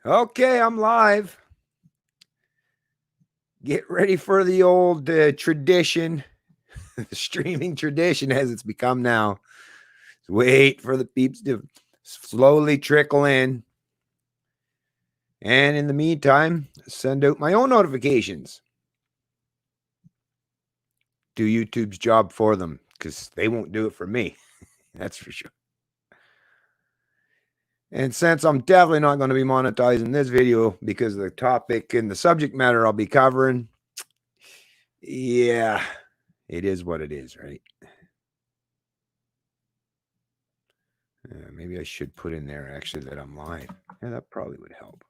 Okay, I'm live. Get ready for the old tradition, the streaming tradition as it's become now. Wait for the peeps to slowly trickle in. And in the meantime, send out my own notifications. Do YouTube's job for them because they won't do it for me. That's for sure. And since I'm definitely not going to be monetizing this video because of the topic and the subject matter I'll be covering, yeah, it is what it is, right? Maybe I should put in there actually that I'm live. Yeah, that probably would help.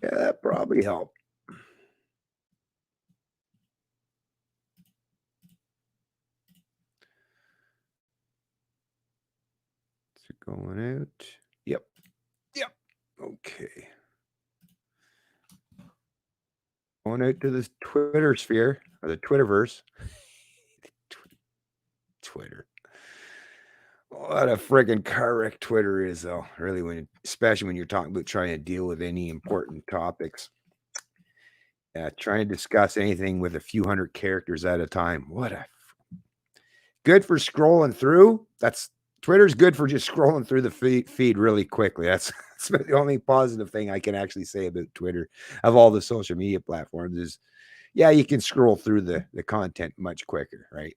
Yeah, that probably help. Is it going out? Yep. Yep. Okay. Going out to the Twitter sphere or the Twitterverse. Twitter. What a friggin' car wreck Twitter is, though. Really, especially when you're talking about trying to deal with any important topics. Trying to discuss anything with a few hundred characters at a time. Good for scrolling through. Twitter's good for just scrolling through the feed really quickly. That's the only positive thing I can actually say about Twitter of all the social media platforms is, yeah, you can scroll through the content much quicker, right?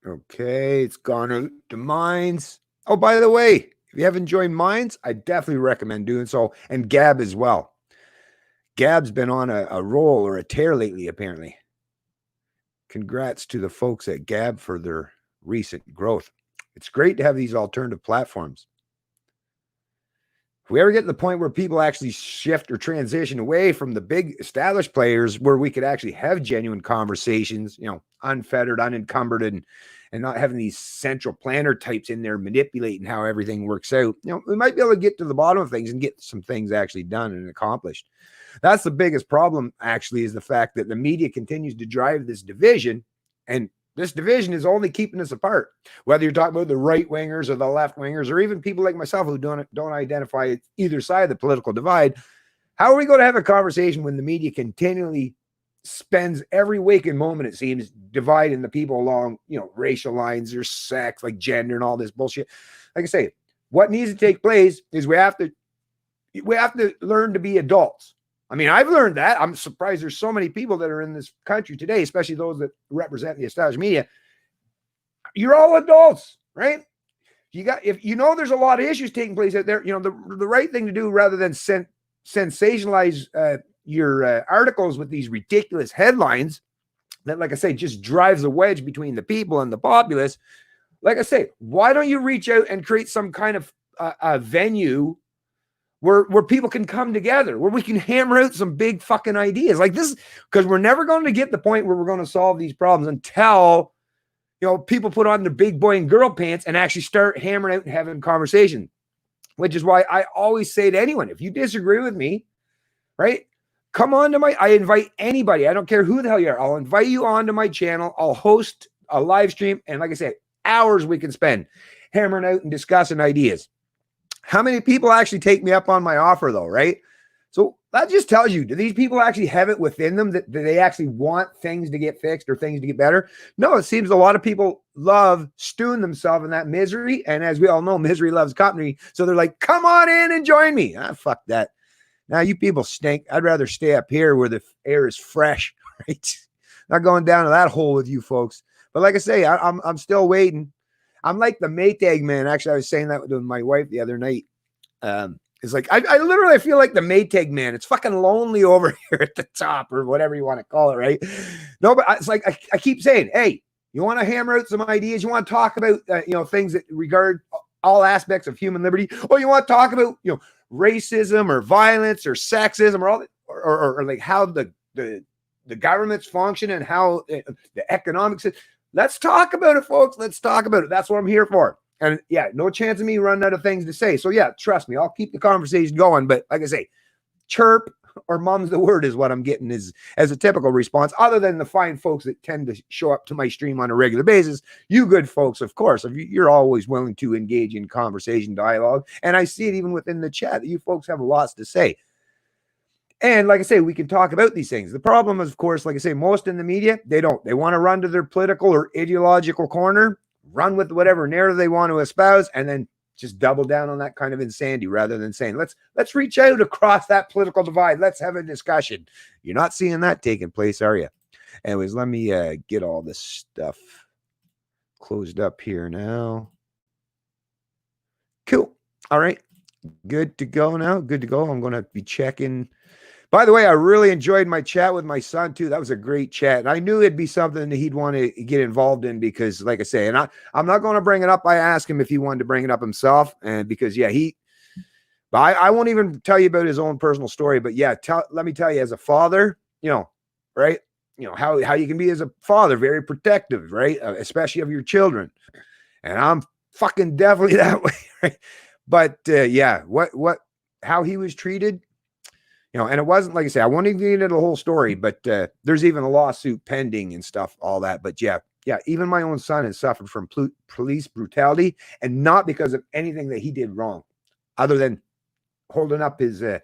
Okay, it's gone out to Minds. Oh, by the way, if you haven't joined Minds, I definitely recommend doing so, and Gab as well. Gab's been on a roll or a tear lately, apparently. Congrats to the folks at Gab for their recent growth. It's great to have these alternative platforms. If we ever get to the point where people actually shift or transition away from the big established players where we could actually have genuine conversations, unfettered, unencumbered, and not having these central planner types in there manipulating how everything works out, we might be able to get to the bottom of things and get some things actually done and accomplished. That's the biggest problem, actually, is the fact that the media continues to drive this division, and this division is only keeping us apart. Whether you're talking about the right wingers or the left wingers, or even people like myself who don't identify either side of the political divide, how are we going to have a conversation when the media continually spends every waking moment, it seems, dividing the people along, racial lines or sex, like gender and all this bullshit? Like I say, what needs to take place is we have to learn to be adults. I mean, I've learned that. I'm surprised there's so many people that are in this country today, especially those that represent the established media. You're all adults, right? If there's a lot of issues taking place out there, the right thing to do rather than sensationalize your articles with these ridiculous headlines that, like I say, just drives a wedge between the people and the populace. Like I say, why don't you reach out and create some kind of a venue where people can come together, where we can hammer out some big fucking ideas like this, because we're never going to get the point where we're going to solve these problems until people put on their big boy and girl pants and actually start hammering out and having conversation. Which is why I always say to anyone, if you disagree with me, right, come on to I invite anybody. I don't care who the hell you are. I'll invite you onto my channel. I'll host a live stream, and like I said, hours we can spend hammering out and discussing ideas. How many people actually take me up on my offer, though, right? So that just tells you, do these people actually have it within them that they actually want things to get fixed or things to get better? No, it seems a lot of people love stewing themselves in that misery. And as we all know, misery loves company. So they're like, come on in and join me. Fuck that. Now, you people stink. I'd rather stay up here where the air is fresh, right? Not going down to that hole with you folks. But like I say, I'm still waiting. I'm like the Maytag man. Actually, I was saying that with my wife the other night. It's like I literally feel like the Maytag man. It's fucking lonely over here at the top, or whatever you want to call it, right? No, but it's like I keep saying, hey, you want to hammer out some ideas? You want to talk about things that regard all aspects of human liberty? Or you want to talk about racism or violence or sexism or all or like how the governments function and how the economics. Let's talk about it, folks. Let's talk about it. That's what I'm here for. And yeah, no chance of me running out of things to say. So yeah, trust me, I'll keep the conversation going. But like I say, chirp, or mom's the word is what I'm getting as a typical response, other than the fine folks that tend to show up to my stream on a regular basis. You good folks, of course, you're always willing to engage in conversation, dialogue. And I see it even within the chat that you folks have lots to say. And like I say, we can talk about these things. The problem is, of course, like I say, most in the media, they don't. They want to run to their political or ideological corner, run with whatever narrative they want to espouse, and then just double down on that kind of insanity rather than saying, let's reach out across that political divide. Let's have a discussion. You're not seeing that taking place, are you? Anyways, let me get all this stuff closed up here now. Cool. All right. Good to go now. Good to go. I'm going to be checking. By the way, I really enjoyed my chat with my son too. That was a great chat. And I knew it'd be something that he'd want to get involved in because, like I say, and I'm not going to bring it up. I asked him if he wanted to bring it up himself. And because, yeah, but I won't even tell you about his own personal story. But yeah, let me tell you, as a father, right? How you can be as a father, very protective, right? Especially of your children. And I'm fucking definitely that way, right? But yeah, how he was treated. And it wasn't, like I say, I won't even get into the whole story, but there's even a lawsuit pending and stuff, all that. But yeah, even my own son has suffered from police brutality, and not because of anything that he did wrong, other than holding up his, I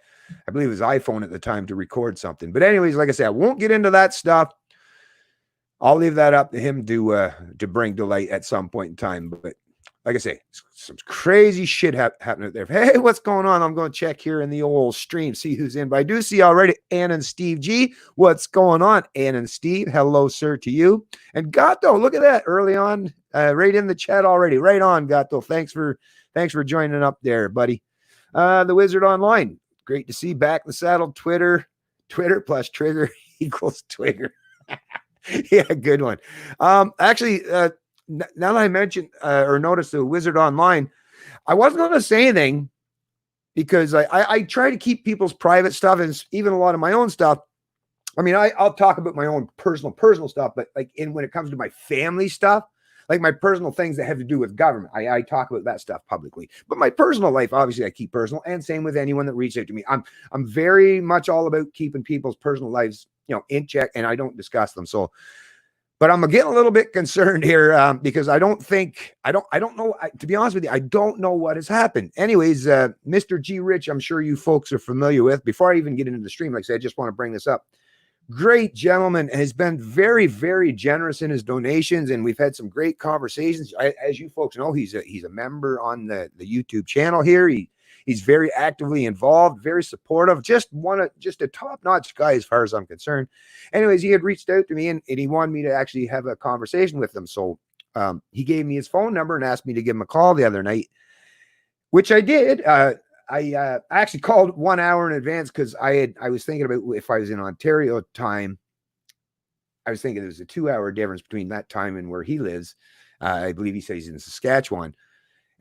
believe his iPhone at the time to record something. But anyways, like I say, I won't get into that stuff. I'll leave that up to him to bring to light at some point in time. But like I say, some crazy shit happening out there. Hey, what's going on? I'm going to check here in the old stream, see who's in. But I do see already Ann and Steve G. What's going on, Ann and Steve? Hello, sir, to you. And Gato, look at that early on, right in the chat already. Right on, Gato. Thanks for joining up there, buddy. The Wizard Online. Great to see back in the saddle. Twitter plus trigger equals Twigger. Yeah, good one. Actually, now that I mentioned or noticed the Wizard Online, I wasn't going to say anything because I try to keep people's private stuff and even a lot of my own stuff. I mean, I'll talk about my own personal stuff, but like when it comes to my family stuff, like my personal things that have to do with government, I talk about that stuff publicly. But my personal life, obviously, I keep personal, and same with anyone that reaches out to me. I'm very much all about keeping people's personal lives, in check, and I don't discuss them. So. But I'm getting a little bit concerned here because I don't know. To be honest with you, I don't know what has happened. Anyways, Mr. G. Rich, I'm sure you folks are familiar with. Before I even get into the stream, like I said, I just want to bring this up. Great gentleman, has been very, very generous in his donations, and we've had some great conversations. As you folks know, he's a member on the YouTube channel here. He's very actively involved, very supportive, just a top-notch guy as far as I'm concerned. Anyways, he had reached out to me and he wanted me to actually have a conversation with him. So he gave me his phone number and asked me to give him a call the other night, which I did. I actually called 1 hour in advance because I was thinking about if I was in Ontario time. I was thinking there was a 2-hour difference between that time and where he lives. I believe he said he's in Saskatchewan.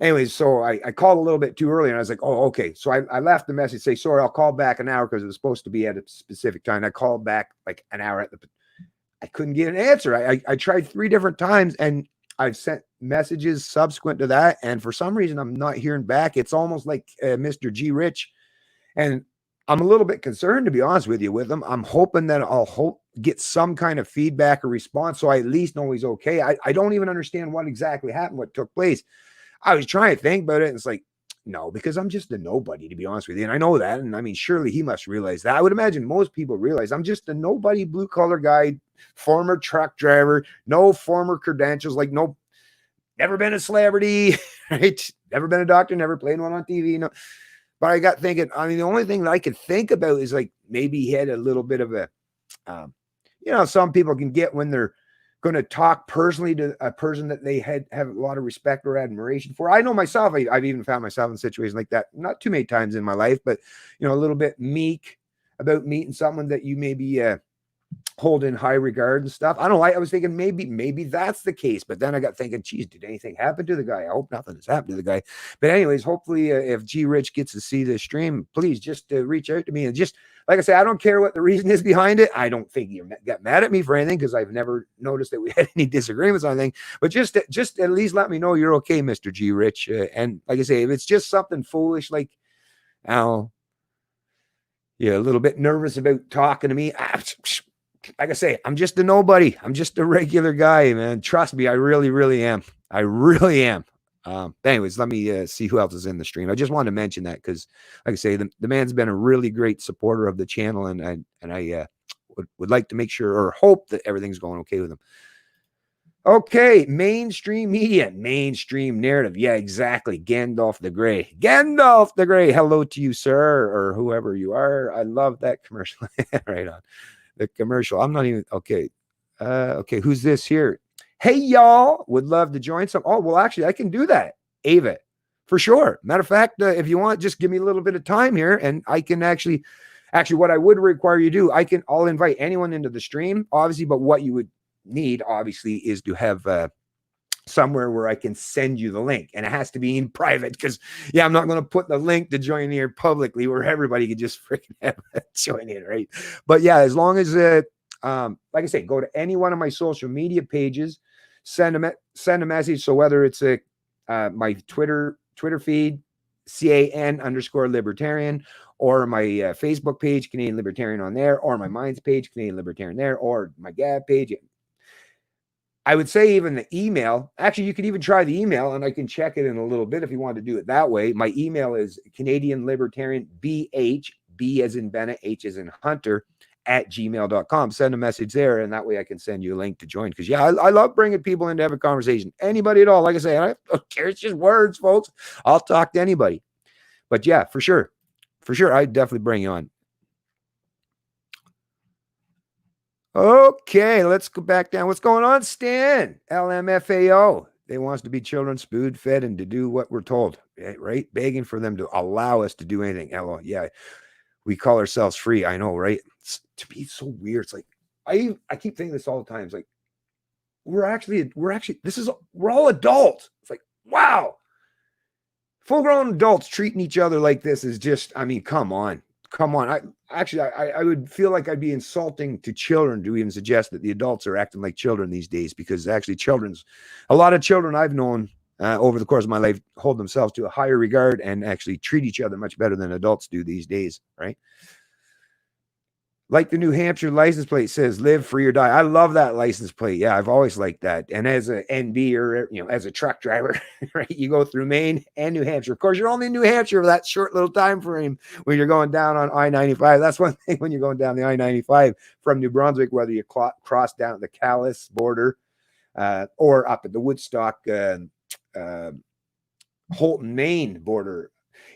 Anyways, so I called a little bit too early and I was like, oh, okay. So I left the message, say, sorry, I'll call back an hour because it was supposed to be at a specific time. I called back like an hour I couldn't get an answer. I tried 3 different times and I've sent messages subsequent to that. And for some reason, I'm not hearing back. It's almost like Mr. G. Rich. And I'm a little bit concerned, to be honest with you, with him. I'm hoping that I'll get some kind of feedback or response so I at least know he's okay. I don't even understand what exactly happened, what took place. I was trying to think about it, and it's like, no, because I'm just a nobody, to be honest with you. And I know that. And I mean, surely he must realize that. I would imagine most people realize I'm just a nobody, blue collar guy, former truck driver, no former credentials, like never been a celebrity, right? Never been a doctor, never played one on TV. No. But I got thinking, I mean, the only thing that I could think about is like maybe he had a little bit of a, some people can get when they're going to talk personally to a person that they have a lot of respect or admiration for. I know myself, I've even found myself in situations like that, not too many times in my life, but, a little bit meek about meeting someone that you maybe hold in high regard and stuff. I don't know. I was thinking maybe that's the case, but then I got thinking, geez, did anything happen to the guy? I hope nothing has happened to the guy. But anyways, hopefully if G Rich gets to see this stream, please just reach out to me. And just like I say, I don't care what the reason is behind it. I don't think you got mad at me for anything because I've never noticed that we had any disagreements on anything. But just at least let me know you're okay, Mr. G Rich. And like I say, if it's just something foolish, like, you're a little bit nervous about talking to me. Like I say, I'm just a nobody. I'm just a regular guy, man. Trust me, I really, really am. I really am. Anyways, let me see who else is in the stream. I just wanted to mention that because, like I say, the man's been a really great supporter of the channel, and I would like to make sure or hope that everything's going okay with him. Okay, mainstream media, mainstream narrative. Yeah, exactly. Gandalf the Grey. Gandalf the Grey. Hello to you, sir, or whoever you are. I love that commercial. Right on. The commercial. I'm not even okay. Okay, who's this here? Hey, y'all, would love to join some. Oh, well, actually, I can do that. Ava, for sure. Matter of fact, if you want, just give me a little bit of time here, and I can actually what I would require you to do, I'll invite anyone into the stream, obviously, but what you would need, obviously, is to have somewhere where I can send you the link, and it has to be in private because, yeah, I'm not going to put the link to join here publicly where everybody can just freaking have join in, right? But yeah, as long as like I say, go to any one of my social media pages, send a message. So whether it's my Twitter feed, CAN_libertarian, or my Facebook page, Canadian Libertarian on there, or my Minds page, Canadian Libertarian there, or my Gab page. I would say even the email. Actually, you could even try the email, and I can check it in a little bit if you want to do it that way. My email is Canadian Libertarian BH, B as in Bennett, H as in Hunter, @gmail.com. Send a message there, and that way I can send you a link to join. Because, yeah, I love bringing people in to have a conversation. Anybody at all. Like I say, I don't care. It's just words, folks. I'll talk to anybody. But, yeah, for sure. For sure, I'd definitely bring you on. Okay, let's go back down. What's going on, Stan? LMFAO. They want us to be children, spoon fed, and to do what we're told, right? Begging for them to allow us to do anything. Hello, yeah, we call ourselves free. I know, right? To me, it's so weird. It's like I keep thinking this all the time. It's like we're all adults. It's like, wow, full-grown adults treating each other like this is just, I mean, come on. I would feel like I'd be insulting to children to even suggest that the adults are acting like children these days, because actually a lot of children I've known over the course of my life hold themselves to a higher regard and actually treat each other much better than adults do these days, right? Like the New Hampshire license plate says, live free or die. I love that license plate. Yeah, I've always liked that. And as a NB or, as a truck driver, right, you go through Maine and New Hampshire. Of course, you're only in New Hampshire for that short little time frame when you're going down on I-95. That's one thing when you're going down the I-95 from New Brunswick, whether you cross down the Calais border or up at the Woodstock, Holton, Maine border.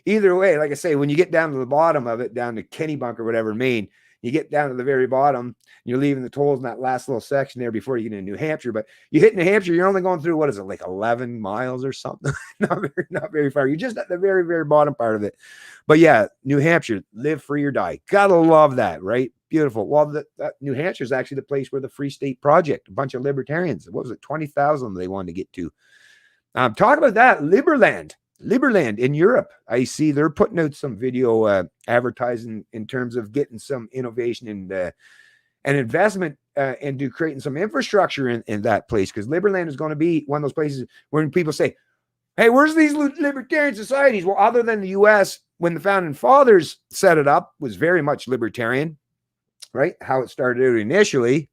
Either way, like I say, when you get down to the bottom of it, down to Kennebunk or whatever, Maine, you get down to the very bottom, you're leaving the tolls in that last little section there before you get into New Hampshire. But you hit New Hampshire, you're only going through, what is it, like 11 miles or something? not very far. You're just at the very, very bottom part of it. But yeah, New Hampshire, live free or die. Gotta love that, right? Beautiful. Well, that New Hampshire is actually the place where the Free State Project, a bunch of libertarians, what was it, 20,000 they wanted to get to. Talk about that, Liberland in Europe. I see they're putting out some video advertising in terms of getting some innovation and investment into creating some infrastructure in that place, because Liberland is going to be one of those places where people say, hey, where's these libertarian societies? Well, other than the U.S., when the founding fathers set it up, was very much libertarian, right? How it started out initially,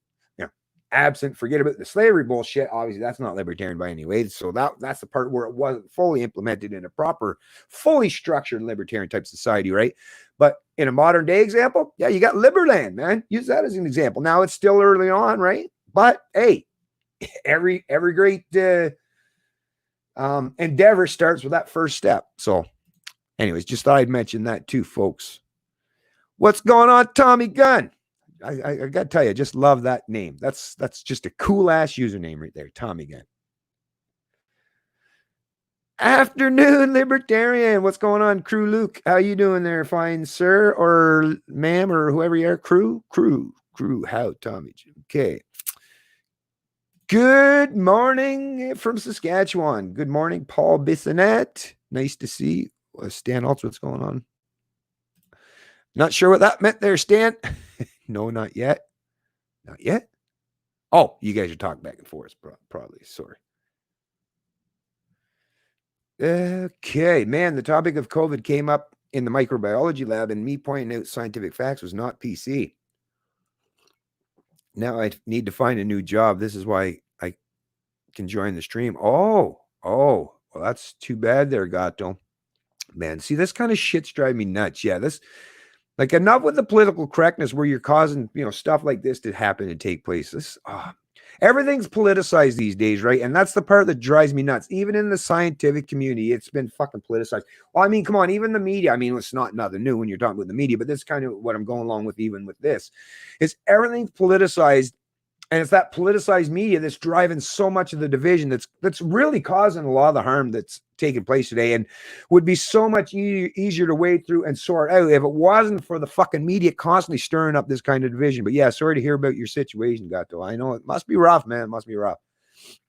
absent, forget about the slavery bullshit. Obviously, that's not libertarian by any way. So that's the part where it wasn't fully implemented in a proper, fully structured libertarian type society, right? But in a modern day example, yeah, you got Liberland, man. Use that as an example. Now it's still early on, right? But hey, every great endeavor starts with that first step. So, anyways, just thought I'd mention that too, folks. What's going on, Tommy Gunn? I gotta tell you, I just love that name. That's just a cool ass username right there, Tommy Gunn. Afternoon, libertarian. What's going on, Crew Luke? How you doing there, fine sir or ma'am or whoever you are? Crew. How, Tommy? Okay. Good morning from Saskatchewan. Good morning, Paul Bissonette. Nice to see Stan Altz. What's going on? Not sure what that meant there, Stan. No, not yet. Not yet. Oh, you guys are talking back and forth, probably. Sorry. Okay, man, the topic of COVID came up in the microbiology lab, and me pointing out scientific facts was not PC. Now I need to find a new job. This is why I can join the stream. Oh, well, that's too bad there, Gato. Man, see, this kind of shit's driving me nuts. Yeah, this, like, enough with the political correctness where you're causing, stuff like this to happen and take place. This, everything's politicized these days, right? And that's the part that drives me nuts. Even in the scientific community, it's been fucking politicized. Well, I mean, come on, even the media. I mean, it's not nothing new when you're talking about the media, but this is kind of what I'm going along with even with this. Is everything's politicized, and it's that politicized media that's driving so much of the division that's really causing a lot of the harm that's taking place today, and would be so much easier to wade through and sort out if it wasn't for the fucking media constantly stirring up this kind of division. But yeah, sorry to hear about your situation, Gato. I know it must be rough, man. It must be rough. It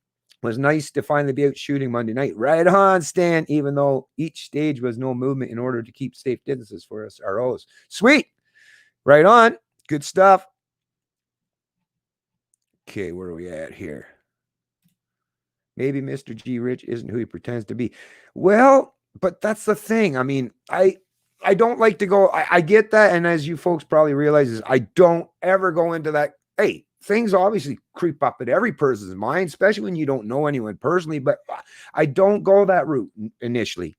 was nice to finally be out shooting Monday night. Right on, Stan, even though each stage was no movement in order to keep safe distances for us ROs. Sweet. Right on. Good stuff. Okay, where are we at here? Maybe Mr. G Rich isn't who he pretends to be. Well, but that's the thing. I mean, I don't like to go. I get that. And as you folks probably realize, is I don't ever go into that. Hey, things obviously creep up at every person's mind, especially when you don't know anyone personally. But I don't go that route initially.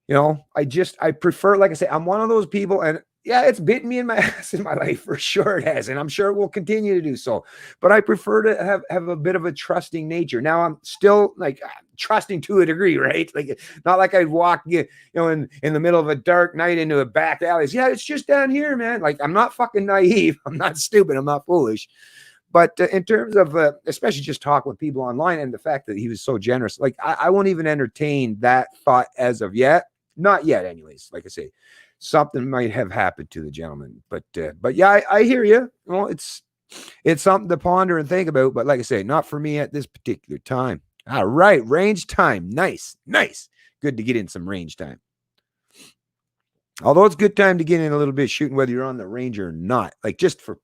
I prefer, like I say, I'm one of those people, and yeah, it's bitten me in my ass in my life, for sure it has, and I'm sure it will continue to do so. But I prefer to have a bit of a trusting nature. Now I'm still like trusting to a degree, right? Like, not like I'd walk, in the middle of a dark night into a back alley. Yeah, it's just down here, man. Like, I'm not fucking naive. I'm not stupid. I'm not foolish. But in terms of, especially just talk with people online, and the fact that he was so generous, like I won't even entertain that thought as of yet. Not yet, anyways. Like I say, something might have happened to the gentleman, but yeah, I hear you. Well, it's something to ponder and think about, but like I say, not for me at this particular time. All right, range time, nice. Good to get in some range time. Although it's a good time to get in a little bit shooting, whether you're on the range or not, like just for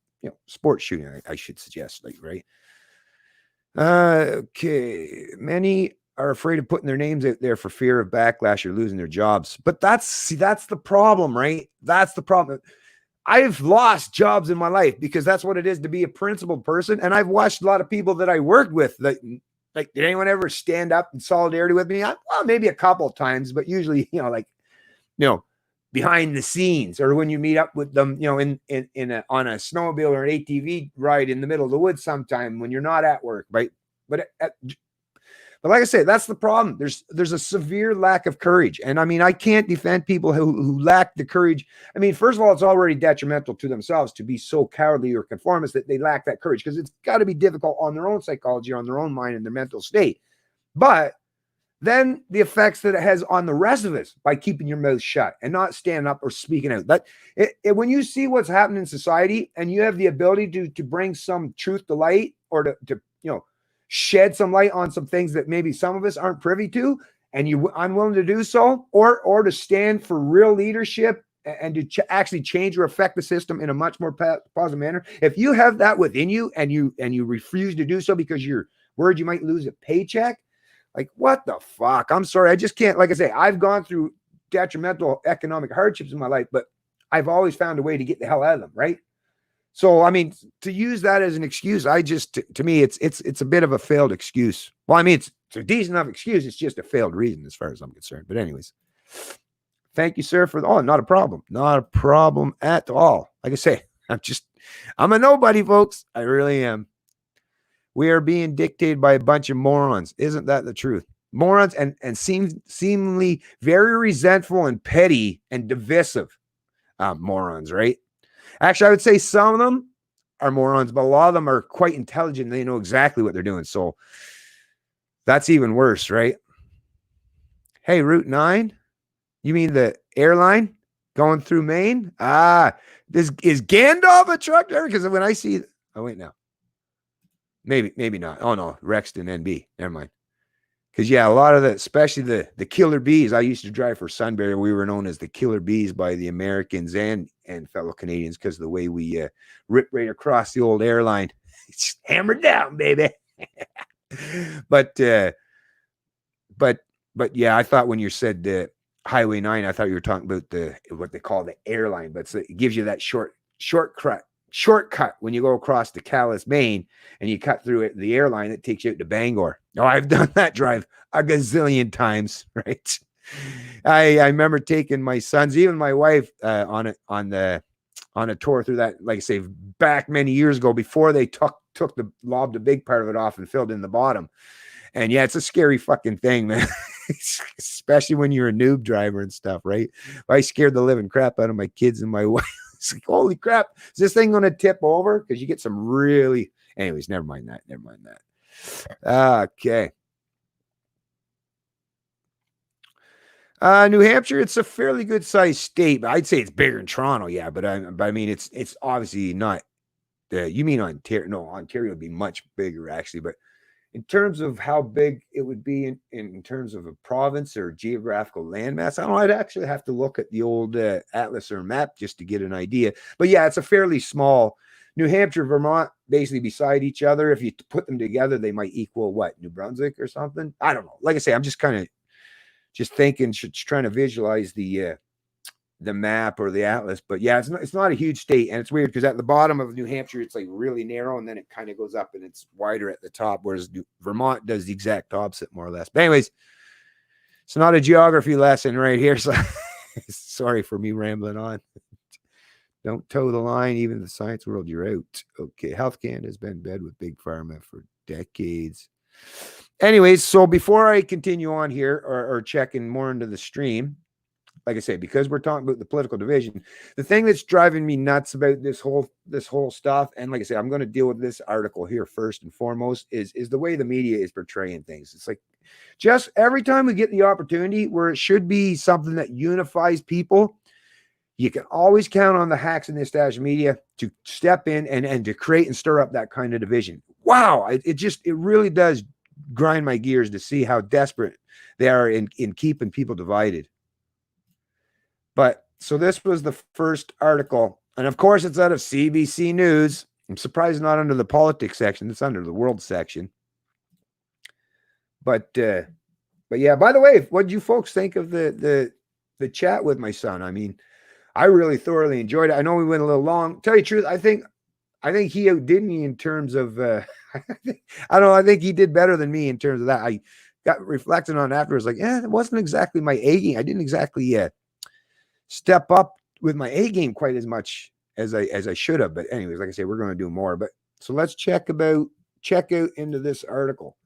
sports shooting, I should suggest, like, right? Okay, many are afraid of putting their names out there for fear of backlash or losing their jobs. But that's the problem, right? That's the problem. I've lost jobs in my life because that's what it is to be a principled person. And I've watched a lot of people that I worked with that, like, did anyone ever stand up in solidarity with me? Well, maybe a couple of times, but usually, behind the scenes, or when you meet up with them, on a snowmobile or an ATV ride in the middle of the woods sometime when you're not at work, right? But like I say, that's the problem. There's a severe lack of courage. And I mean, I can't defend people who lack the courage. I mean, first of all, it's already detrimental to themselves to be so cowardly or conformist that they lack that courage, because it's got to be difficult on their own psychology, on their own mind and their mental state. But then the effects that it has on the rest of us by keeping your mouth shut and not standing up or speaking out. When you see what's happening in society and you have the ability to bring some truth to light, or to shed some light on some things that maybe some of us aren't privy to, and you're unwilling to do so, or to stand for real leadership and to actually change or affect the system in a much more positive manner. If you have that within you and you refuse to do so because you're worried you might lose a paycheck, like, what the fuck? I'm sorry. I just can't. Like I say, I've gone through detrimental economic hardships in my life, but I've always found a way to get the hell out of them, right? So, I mean, to use that as an excuse, to me, it's a bit of a failed excuse. Well, I mean, it's a decent enough excuse. It's just a failed reason as far as I'm concerned. But anyways, thank you, sir, not a problem. Not a problem at all. Like I say, I'm a nobody, folks. I really am. We are being dictated by a bunch of morons. Isn't that the truth? Morons and seemingly very resentful and petty and divisive morons, right? Actually, I would say some of them are morons, but a lot of them are quite intelligent. They know exactly what they're doing. So that's even worse, right? Hey, Route 9? You mean the airline going through Maine? Is Gandalf a truck driver? Because when I see... Oh, wait, no. Maybe not. Oh, no. Rexton NB. Never mind. Because, yeah, a lot of especially the killer bees. I used to drive for Sunbury. We were known as the killer bees by the Americans and fellow Canadians because of the way we ripped right across the old airline. It's hammered down, baby. But yeah, I thought when you said Highway 9. I thought you were talking about what they call the airline, but it gives you that shortcut when you go across to Calais, Maine, and you cut through the airline that takes you out to Bangor. Oh, I've done that drive a gazillion times, right? I remember taking my sons, even my wife, on a tour through that, like I say, back many years ago before they lobbed a big part of it off and filled in the bottom. And yeah, it's a scary fucking thing, man. Especially when you're a noob driver and stuff, right? I scared the living crap out of my kids and my wife. It's like, holy crap, is this thing going to tip over? Because you get some really, anyways, never mind that. Okay. New Hampshire, it's a fairly good sized state, but I'd say it's bigger than Toronto. Yeah, but I mean, it's obviously not. You mean Ontario? No, Ontario would be much bigger actually. But in terms of how big it would be in terms of a province or geographical landmass, I don't know. I'd actually have to look at the old atlas or map just to get an idea. But yeah, it's a fairly small. New Hampshire, Vermont, basically beside each other. If you put them together, they might equal what, New Brunswick or something. I don't know. Like I say, I'm just kind of thinking, trying to visualize the map or the atlas. But yeah, it's not a huge state, and it's weird because at the bottom of New Hampshire it's like really narrow, and then it kind of goes up and it's wider at the top, whereas Vermont does the exact opposite, more or less. But anyways, it's not a geography lesson right here, so sorry for me rambling on. Don't toe the line, even the science world, you're out. Okay, Health Canada has been in bed with Big Pharma for decades. Anyways, so before I continue on here or checking more into the stream, like I say, because we're talking about the political division, the thing that's driving me nuts about this whole stuff, and like I say, I'm going to deal with this article here first and foremost, is the way the media is portraying things. It's like just every time we get the opportunity where it should be something that unifies people, you can always count on the hacks in the established media to step in and to create and stir up that kind of division. Wow, it really does grind my gears to see how desperate they are in keeping people divided. But so this was the first article, and of course it's out of CBC News. I'm surprised not under the politics section. It's under the world section. But yeah, by the way, what did you folks think of the chat with my son? I mean, I really thoroughly enjoyed it. I know we went a little long. Tell you the truth, I think he outdid me in terms of I don't know, I think he did better than me in terms of that. I got reflecting on it afterwards, like, it wasn't exactly my A game. I didn't exactly step up with my A game quite as much as I should have. But anyways, like I say, we're going to do more. But so let's check out into this article.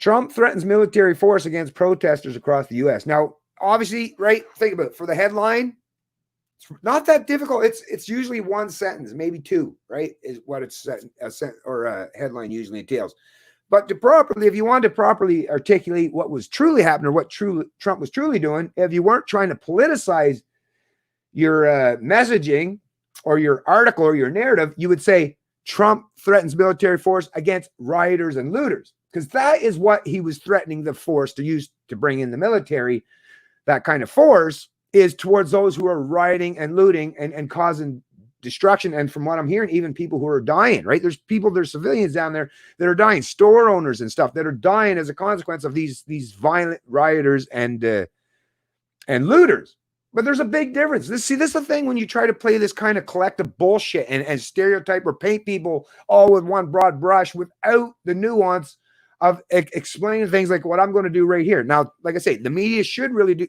Trump threatens military force against protesters across the U.S. Now, obviously, right? Think about it. For the headline, it's not that difficult. It's usually one sentence, maybe two, right? Is what a headline usually entails. But if you wanted to properly articulate what was truly happening or what Trump was truly doing, if you weren't trying to politicize your messaging or your article or your narrative, you would say Trump threatens military force against rioters and looters, because that is what he was threatening the force to use to bring in the military. That kind of force is towards those who are rioting and looting and causing destruction. And from what I'm hearing, even people who are dying, right? There's civilians down there that are dying, store owners and stuff that are dying as a consequence of these violent rioters and looters. But there's a big difference. This is the thing when you try to play this kind of collective bullshit and stereotype or paint people all with one broad brush without the nuance of explaining things like what I'm going to do right here. Now, like I say, the media should really do.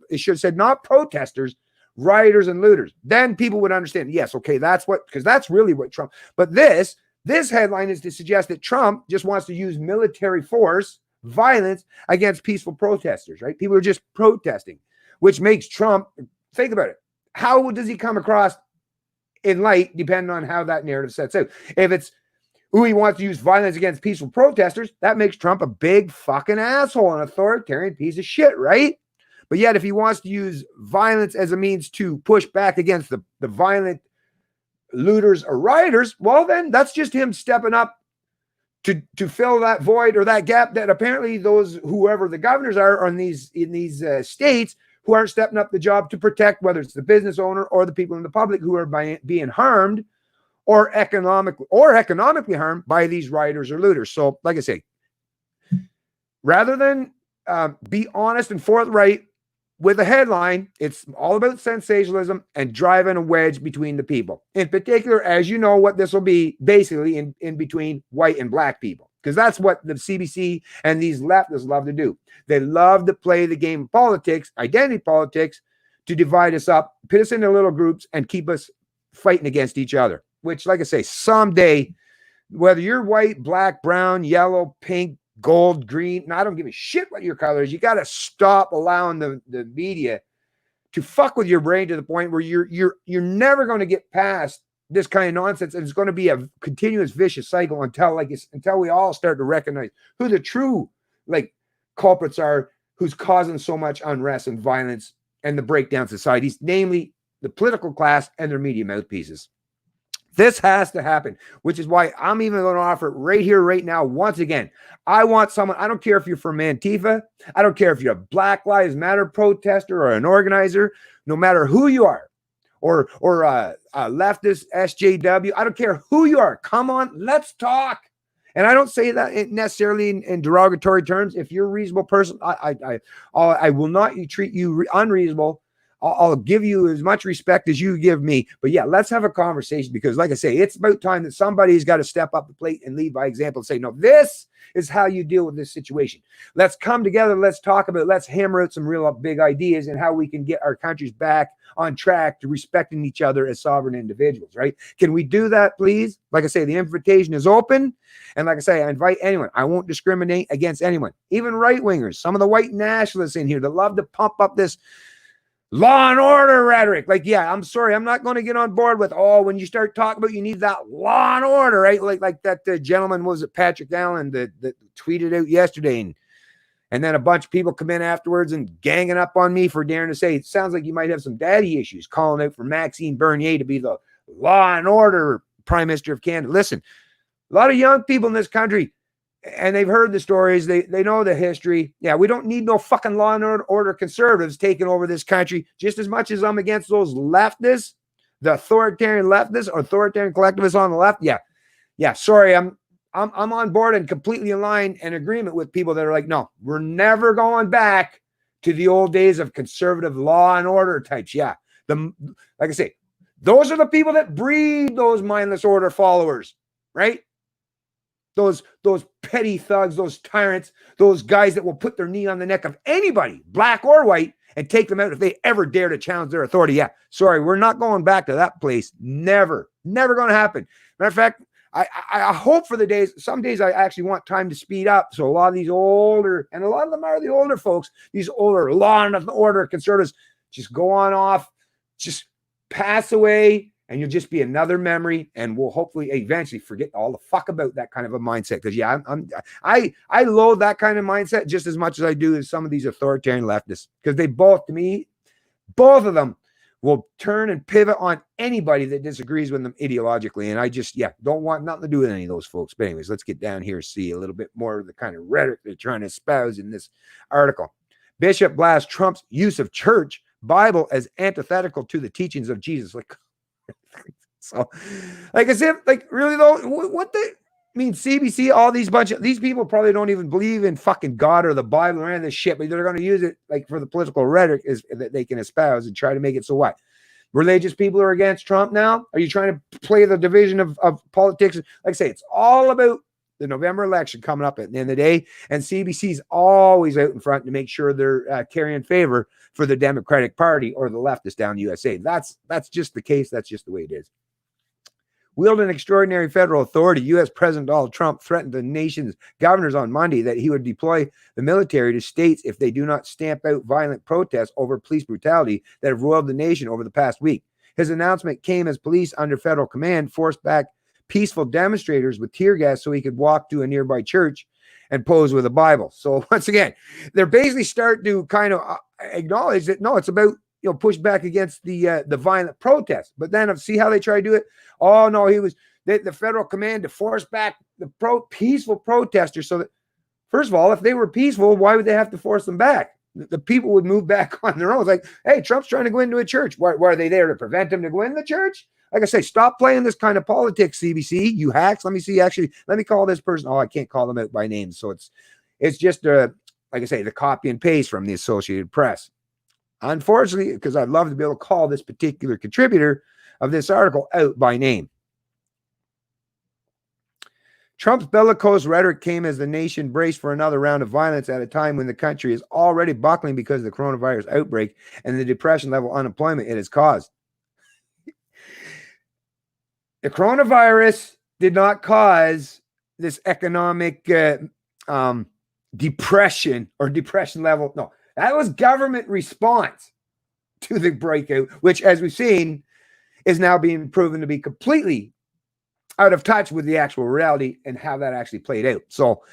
It should have said not protesters, rioters and looters. Then people would understand. Yes, okay, because that's really what Trump. But this headline is to suggest that Trump just wants to use military force, violence against peaceful protesters. Right? People are just protesting, which makes Trump. Think about it. How does he come across in light, depending on how that narrative sets out? If it's he wants to use violence against peaceful protesters, that makes Trump a big fucking asshole, an authoritarian piece of shit, right? But yet, if he wants to use violence as a means to push back against the violent looters or rioters, well, then that's just him stepping up to fill that void or that gap that apparently whoever the governors are in these states who aren't stepping up the job to protect, whether it's the business owner or the people in the public who are being harmed or economically harmed by these rioters or looters. So, like I say, rather than be honest and forthright with a headline, it's all about sensationalism and driving a wedge between the people. In particular, as you know, what this will be basically in between white and black people, because that's what the CBC and these leftists love to do. They love to play the game of politics, identity politics, to divide us up, put us into little groups, and keep us fighting against each other, which, like I say, someday, whether you're white, black, brown, yellow, pink, gold, green, and I don't give a shit what your color is, you got to stop allowing the media to fuck with your brain to the point where you're never going to get past this kind of nonsense, and it's going to be a continuous vicious cycle until we all start to recognize who the true culprits are, who's causing so much unrest and violence and the breakdown societies, namely the political class and their media mouthpieces. This has to happen, which is why I'm even going to offer it right here, right now. Once again, I want someone, I don't care if you're from Antifa, I don't care if you're a Black Lives Matter protester or an organizer, no matter who you are, or a leftist SJW, I don't care who you are. Come on, let's talk. And I don't say that necessarily in derogatory terms. If you're a reasonable person, I will not treat you unreasonable. I'll give you as much respect as you give me. But yeah, let's have a conversation, because like I say, it's about time that somebody's got to step up the plate and lead by example and say, no, this is how you deal with this situation. Let's come together. Let's talk about it. Let's hammer out some real big ideas and how we can get our countries back on track to respecting each other as sovereign individuals, right? Can we do that, please? Like I say, the invitation is open. And like I say, I invite anyone. I won't discriminate against anyone, even right-wingers, some of the white nationalists in here that love to pump up this law and order rhetoric. Like, yeah, I'm sorry, I'm not going to get on board with, when you start talking about you need that law and order, right? Like that gentleman, was it Patrick Allen, that tweeted out yesterday, and then a bunch of people come in afterwards and ganging up on me for daring to say, it sounds like you might have some daddy issues, calling out for Maxime Bernier to be the law and order Prime Minister of Canada. Listen, a lot of young people in this country, and they've heard the stories, they know the history. Yeah, we don't need no fucking law and order conservatives taking over this country, just as much as I'm against those leftists, the authoritarian leftists or authoritarian collectivists on the left. Yeah, sorry, I'm on board and completely in line and agreement with people that are like, no, we're never going back to the old days of conservative law and order types. Yeah, like I say, those are the people that breed those mindless order followers, right? Those petty thugs, those tyrants, those guys that will put their knee on the neck of anybody, black or white, and take them out if they ever dare to challenge their authority. Yeah, sorry, we're not going back to that place. Never going to happen. Matter of fact, I hope for the days, some days I actually want time to speed up. So a lot of these older, and a lot of them are the older folks, these older law and order conservatives, just go on off, just pass away, and you'll just be another memory, and we'll hopefully eventually forget all the fuck about that kind of a mindset. Because yeah, I loathe that kind of mindset just as much as I do as some of these authoritarian leftists, because they both, to me, both of them will turn and pivot on anybody that disagrees with them ideologically. And I just, don't want nothing to do with any of those folks. But anyways, let's get down here and see a little bit more of the kind of rhetoric they're trying to espouse in this article. Bishop blasts Trump's use of church Bible as antithetical to the teachings of Jesus. So, as if, really though, what the, CBC, all these these people probably don't even believe in fucking God or the Bible or any of this shit, but they're going to use it for the political rhetoric is that they can espouse and try to make it so what? Religious people are against Trump now? Are you trying to play the division of politics? Like I say, it's all about the November election coming up at the end of the day, and CBC's always out in front to make sure they're carrying favor for the Democratic Party or the leftists down in the USA. That's just the case. That's just the way it is. Wielding extraordinary federal authority, U.S. President Donald Trump threatened the nation's governors on Monday that he would deploy the military to states if they do not stamp out violent protests over police brutality that have roiled the nation over the past week. His announcement came as police under federal command forced back peaceful demonstrators with tear gas so he could walk to a nearby church and pose with a Bible. So once again, they're basically starting to kind of acknowledge that, no, it's about, push back against the violent protest. But then see how they try to do it? Oh, no, the federal command to force back the peaceful protesters. So that, first of all, if they were peaceful, why would they have to force them back? The people would move back on their own. It's like, hey, Trump's trying to go into a church. Why are they there to prevent him to go in the church? Like I say, stop playing this kind of politics, CBC, you hacks. Let me see, actually, let me call this person. Oh, I can't call them out by name. So it's just, like I say, the copy and paste from the Associated Press. unfortunately, because I'd love to be able to call this particular contributor of this article out by name. Trump's bellicose rhetoric came as the nation braced for another round of violence at a time when the country is already buckling because of the coronavirus outbreak and the depression level unemployment it has caused. The coronavirus did not cause this economic depression or depression level. No, that was government response to the breakout, which, as we've seen, is now being proven to be completely out of touch with the actual reality and how that actually played out. So,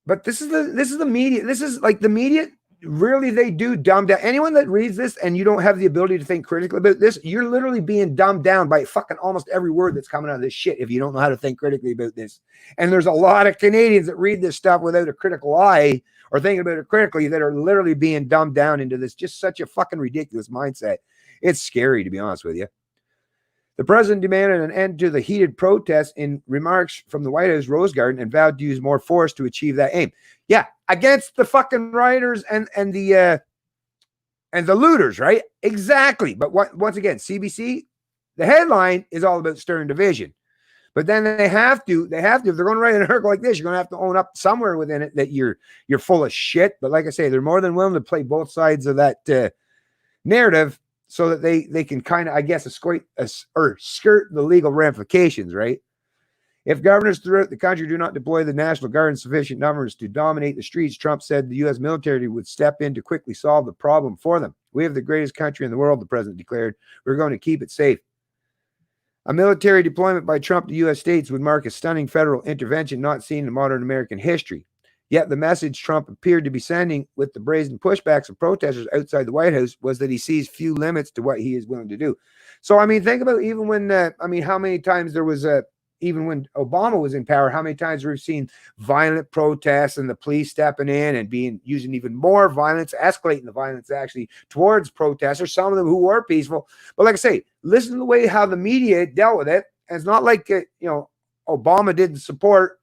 but this is the media. This is like the media. Really, they do dumb down. Anyone that reads this and you don't have the ability to think critically about this, you're literally being dumbed down by fucking almost every word that's coming out of this shit if you don't know how to think critically about this. And there's a lot of Canadians that read this stuff without a critical eye or thinking about it critically that are literally being dumbed down into this just such a fucking ridiculous mindset. It's scary, to be honest with you. The president demanded an end to the heated protests in remarks from the White House Rose Garden and vowed to use more force to achieve that aim. Yeah, against the fucking rioters and the looters, right? Exactly. But once again, CBC, the headline is all about stern division. But then they have to, if they're going to write an article like this, you're going to have to own up somewhere within it that you're full of shit. But like I say, they're more than willing to play both sides of that narrative, so that they can kind of, I guess, skirt the legal ramifications, right? If governors throughout the country do not deploy the National Guard in sufficient numbers to dominate the streets, Trump said the U.S. military would step in to quickly solve the problem for them. We have the greatest country in the world, the president declared. We're going to keep it safe. A military deployment by Trump to U.S. states would mark a stunning federal intervention not seen in modern American history. Yet the message Trump appeared to be sending with the brazen pushbacks of protesters outside the White House was that he sees few limits to what he is willing to do. So, I mean, think about even when, how many times there was even when Obama was in power, how many times we've seen violent protests and the police stepping in and using even more violence, escalating the violence actually towards protesters, some of them who were peaceful. But like I say, listen to the way how the media dealt with it. And it's not like, Obama didn't support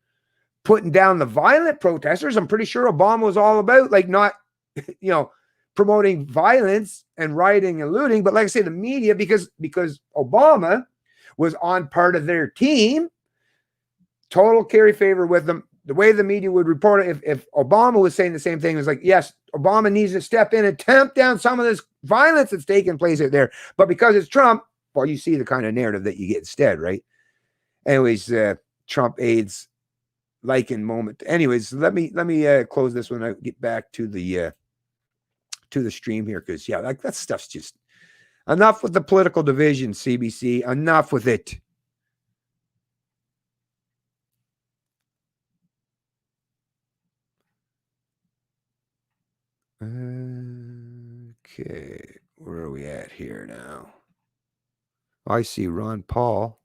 putting down the violent protesters. I'm pretty sure Obama was all about like not, promoting violence and rioting and looting. But like I say, the media, because Obama was on part of their team, total carry favor with them. The way the media would report it, if Obama was saying the same thing, it was like, yes, Obama needs to step in and tamp down some of this violence that's taking place out there. But because it's Trump, well, you see the kind of narrative that you get instead, right? Anyways, Trump aides liking moment. Anyways, let me close this one out, get back to the stream here, because like that stuff's just enough with the political division. CBC, enough with it. Okay, where are we at here now? I see Ron Paul.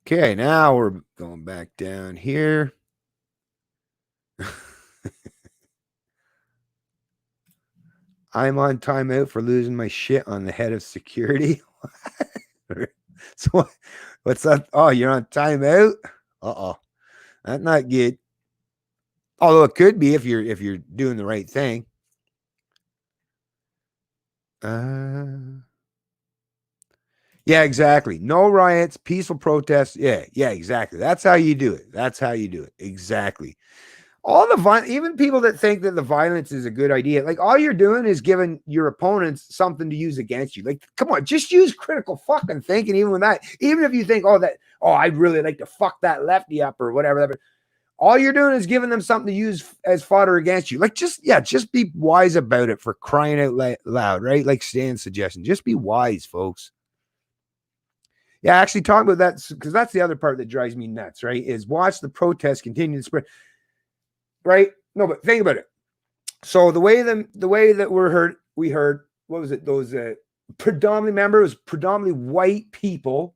Okay, now we're going back down here. I'm on timeout for losing my shit on the head of security. So what's that? Oh, you're on timeout? Uh-oh. That's not good. Although it could be if you're doing the right thing. Yeah, exactly. No riots, peaceful protests. Yeah, exactly. That's how you do it. Exactly. All the even people that think that the violence is a good idea, like all you're doing is giving your opponents something to use against you. Like, come on, just use critical fucking thinking. Even with that, even if you think, I'd really like to fuck that lefty up or whatever. All you're doing is giving them something to use as fodder against you. Like, just be wise about it, for crying out loud, right? Like Stan's suggestion, just be wise, folks. Yeah, actually talk about that, because that's the other part that drives me nuts, right? Is watch the protests continue to spread, right? No, but think about it. So the way that we heard, what was it? Those predominantly white people,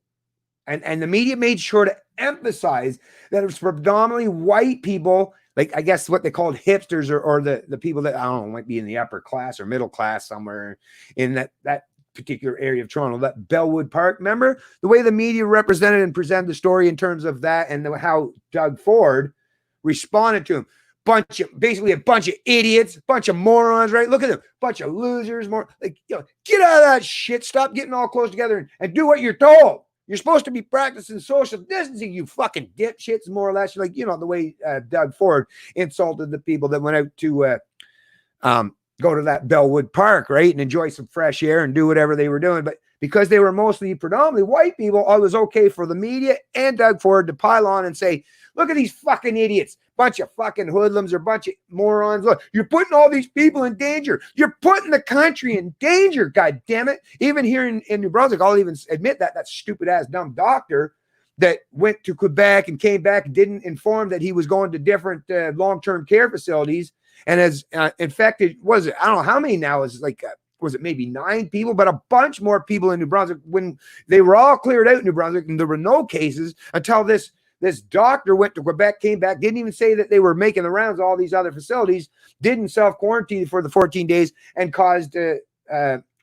and the media made sure to emphasize that it was predominantly white people, like I guess what they called hipsters or the people that, I don't know, might be in the upper class or middle class somewhere in that particular area of Toronto, that Bellwood Park. Remember the way the media represented and presented the story in terms of that, and how Doug Ford responded to him. Basically a bunch of idiots, bunch of morons, right? Look at them, bunch of losers, more like, get out of that shit. Stop getting all close together and do what you're told. You're supposed to be practicing social distancing, you fucking dipshits, more or less. Like, the way Doug Ford insulted the people that went out to go to that Bellwood Park, right, and enjoy some fresh air and do whatever they were doing. But because they were mostly predominantly white people, it was okay for the media and Doug Ford to pile on and say, look at these fucking idiots, bunch of fucking hoodlums or bunch of morons. Look, you're putting all these people in danger. You're putting the country in danger, God damn it. Even here in New Brunswick, I'll even admit that stupid ass dumb doctor that went to Quebec and came back and didn't inform that he was going to different long-term care facilities and has infected, I don't know how many now, is like, was it maybe 9 people, but a bunch more people in New Brunswick when they were all cleared out in New Brunswick and there were no cases until this doctor went to Quebec, came back, didn't even say that they were making the rounds, all these other facilities, didn't self-quarantine for the 14 days and caused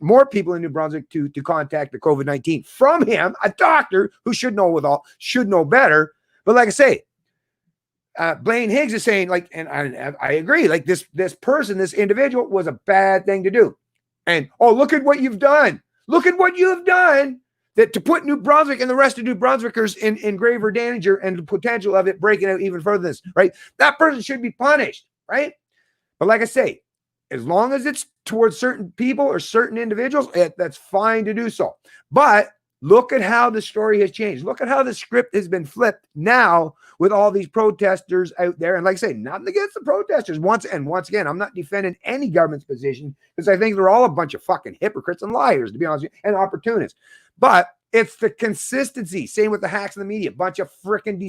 more people in New Brunswick to contact the COVID-19 from him, a doctor who should know better. But like I say, Blaine Higgs is saying, like, and I agree, like this person, this individual was a bad thing to do. And, look at what you've done. Look at what you have done that to put New Brunswick and the rest of New Brunswickers in graver danger and the potential of it breaking out even further than this, right? That person should be punished, right? But like I say, as long as it's towards certain people or certain individuals, that's fine to do so. But look at how the story has changed. Look at how the script has been flipped now with all these protesters out there. And like I say, nothing against the protesters. Once again, I'm not defending any government's position because I think they're all a bunch of fucking hypocrites and liars, to be honest with you, and opportunists. But it's the consistency. Same with the hacks in the media. Bunch of freaking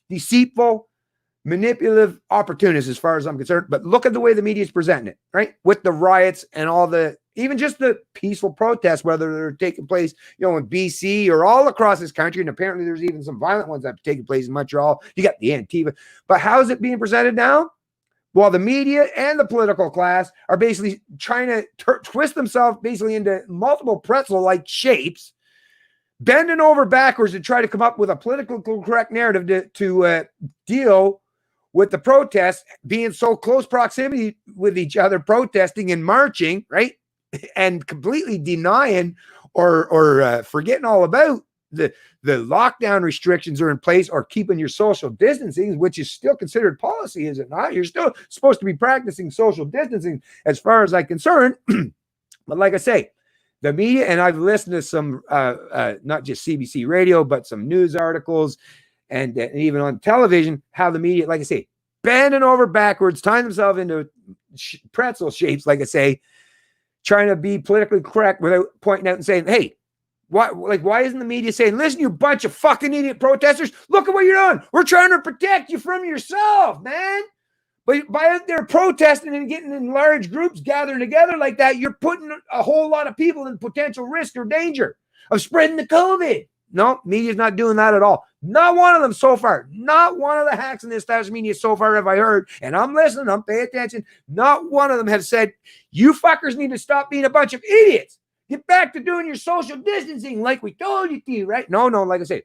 deceitful, manipulative opportunists as far as I'm concerned. But look at the way the media is presenting it, right? With the riots and all even just the peaceful protests, whether they're taking place, in BC or all across this country. And apparently there's even some violent ones that have taken place in Montreal. You got the Antifa. But how is it being presented now? Well, the media and the political class are basically trying to twist themselves basically into multiple pretzel-like shapes, bending over backwards to try to come up with a politically correct narrative to deal with the protests being so close proximity with each other, protesting and marching, right? And completely denying or forgetting all about the lockdown restrictions are in place, or keeping your social distancing, which is still considered policy, is it not? You're still supposed to be practicing social distancing as far as I'm concerned. But like I say, the media, and I've listened to some, not just CBC radio, but some news articles and even on television, how the media, like I say, bending over backwards, tying themselves into pretzel shapes, like I say, trying to be politically correct without pointing out and saying, hey, why isn't the media saying, listen, you bunch of fucking idiot protesters, look at what you're doing. We're trying to protect you from yourself, man. But by out there protesting and getting in large groups, gathering together like that, you're putting a whole lot of people in potential risk or danger of spreading the COVID. No, media's not doing that at all. Not one of them so far. Not one of the hacks in the established media so far have I heard. And I'm listening. I'm paying attention. Not one of them have said, you fuckers need to stop being a bunch of idiots. Get back to doing your social distancing like we told you to, right? No, like I say,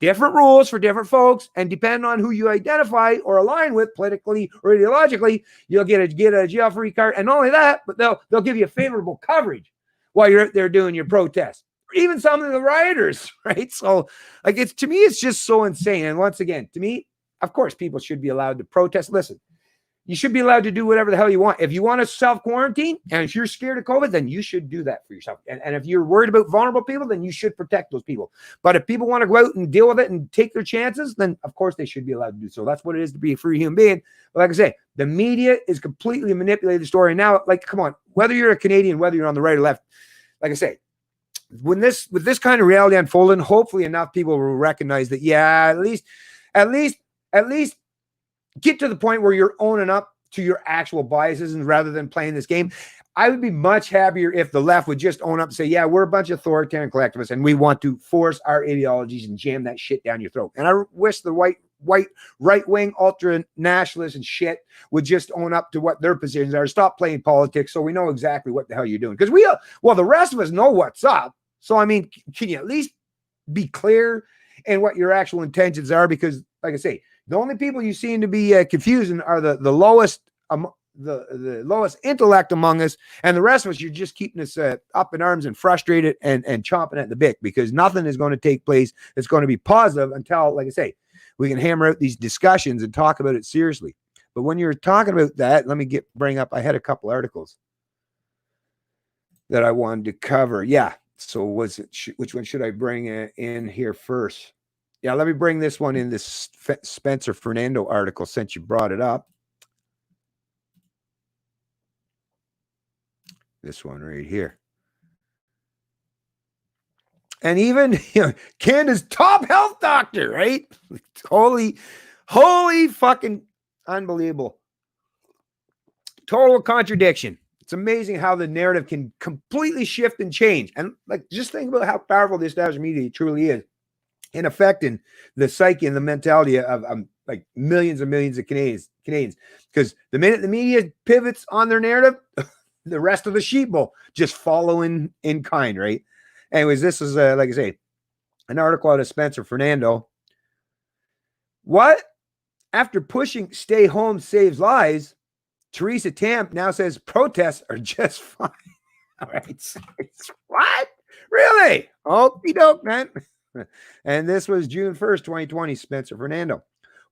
different rules for different folks, and depending on who you identify or align with politically or ideologically, you'll get a jail-free card. And not only that, but they'll give you favorable coverage while you're out there doing your protest. Even some of the rioters, right? So, like, to me, it's just so insane. And once again, to me, of course, people should be allowed to protest. Listen, you should be allowed to do whatever the hell you want. If you want to self-quarantine, and if you're scared of COVID, then you should do that for yourself. And if you're worried about vulnerable people, then you should protect those people. But if people want to go out and deal with it and take their chances, then of course they should be allowed to do so. That's what it is to be a free human being. But like I say, the media is completely manipulating the story. Now, like, come on, whether you're a Canadian, whether you're on the right or left, like I say, with this kind of reality unfolding, hopefully enough people will recognize that, yeah, at least get to the point where you're owning up to your actual biases, and rather than playing this game. I would be much happier if the left would just own up and say, yeah, we're a bunch of authoritarian collectivists and we want to force our ideologies and jam that shit down your throat. And I wish the white right-wing ultra nationalists and shit would just own up to what their positions are. Stop playing politics so we know exactly what the hell you're doing. Because the rest of us know what's up. So, I mean, can you at least be clear in what your actual intentions are? Because, like I say, the only people you seem to be confusing are the lowest the lowest intellect among us, and the rest of us, you're just keeping us up in arms and frustrated and chomping at the bit, because nothing is going to take place that's going to be positive until, like I say, we can hammer out these discussions and talk about it seriously. But when you're talking about that, let me bring up, I had a couple articles that I wanted to cover. Yeah. So which one should I bring in here first? Yeah, let me bring this one in, this Spencer Fernando article, since you brought it up. This one right here. And even, Canada's top health doctor, right? Holy fucking unbelievable. Total contradiction. It's amazing how the narrative can completely shift and change. And like, just think about how powerful the established media truly is in affecting the psyche and the mentality of like millions and millions of Canadians. Because the minute the media pivots on their narrative, the rest of the sheep will just follow in kind, right? Anyways, this is, like I say, an article out of Spencer Fernando. What? After pushing stay home saves lives, Theresa Tam now says protests are just fine. All right. What? Really? Okie doke, man. And this was June 1st, 2020, Spencer Fernando.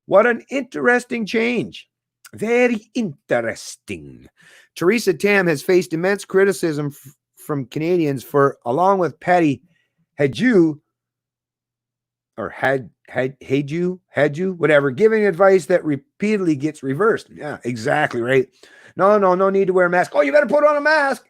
What an interesting change. Very interesting. Theresa Tam has faced immense criticism from Canadians for, along with Patty Hajdu, or Hajdu, whatever, giving advice that repeatedly gets reversed. Yeah, exactly, right? No need to wear a mask. Oh, you better put on a mask.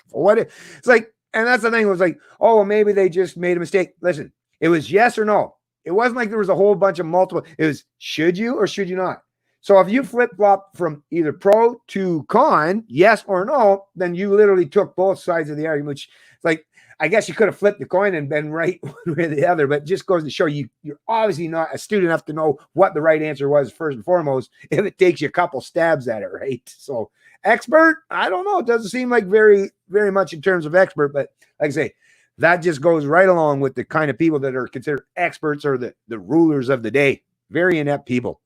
What? It's like, and that's the thing. It was like, oh, well, maybe they just made a mistake. Listen, it was yes or no. It wasn't like there was a whole bunch of multiple. It was, should you or should you not? So if you flip-flop from either pro to con, yes or no, then you literally took both sides of the argument, which, like, I guess you could have flipped the coin and been right one way or the other, but it just goes to show you're obviously not astute enough to know what the right answer was first and foremost, if it takes you a couple stabs at it, right? So expert, I don't know. It doesn't seem like very, very much in terms of expert, but like I say, that just goes right along with the kind of people that are considered experts or the rulers of the day. Very inept people,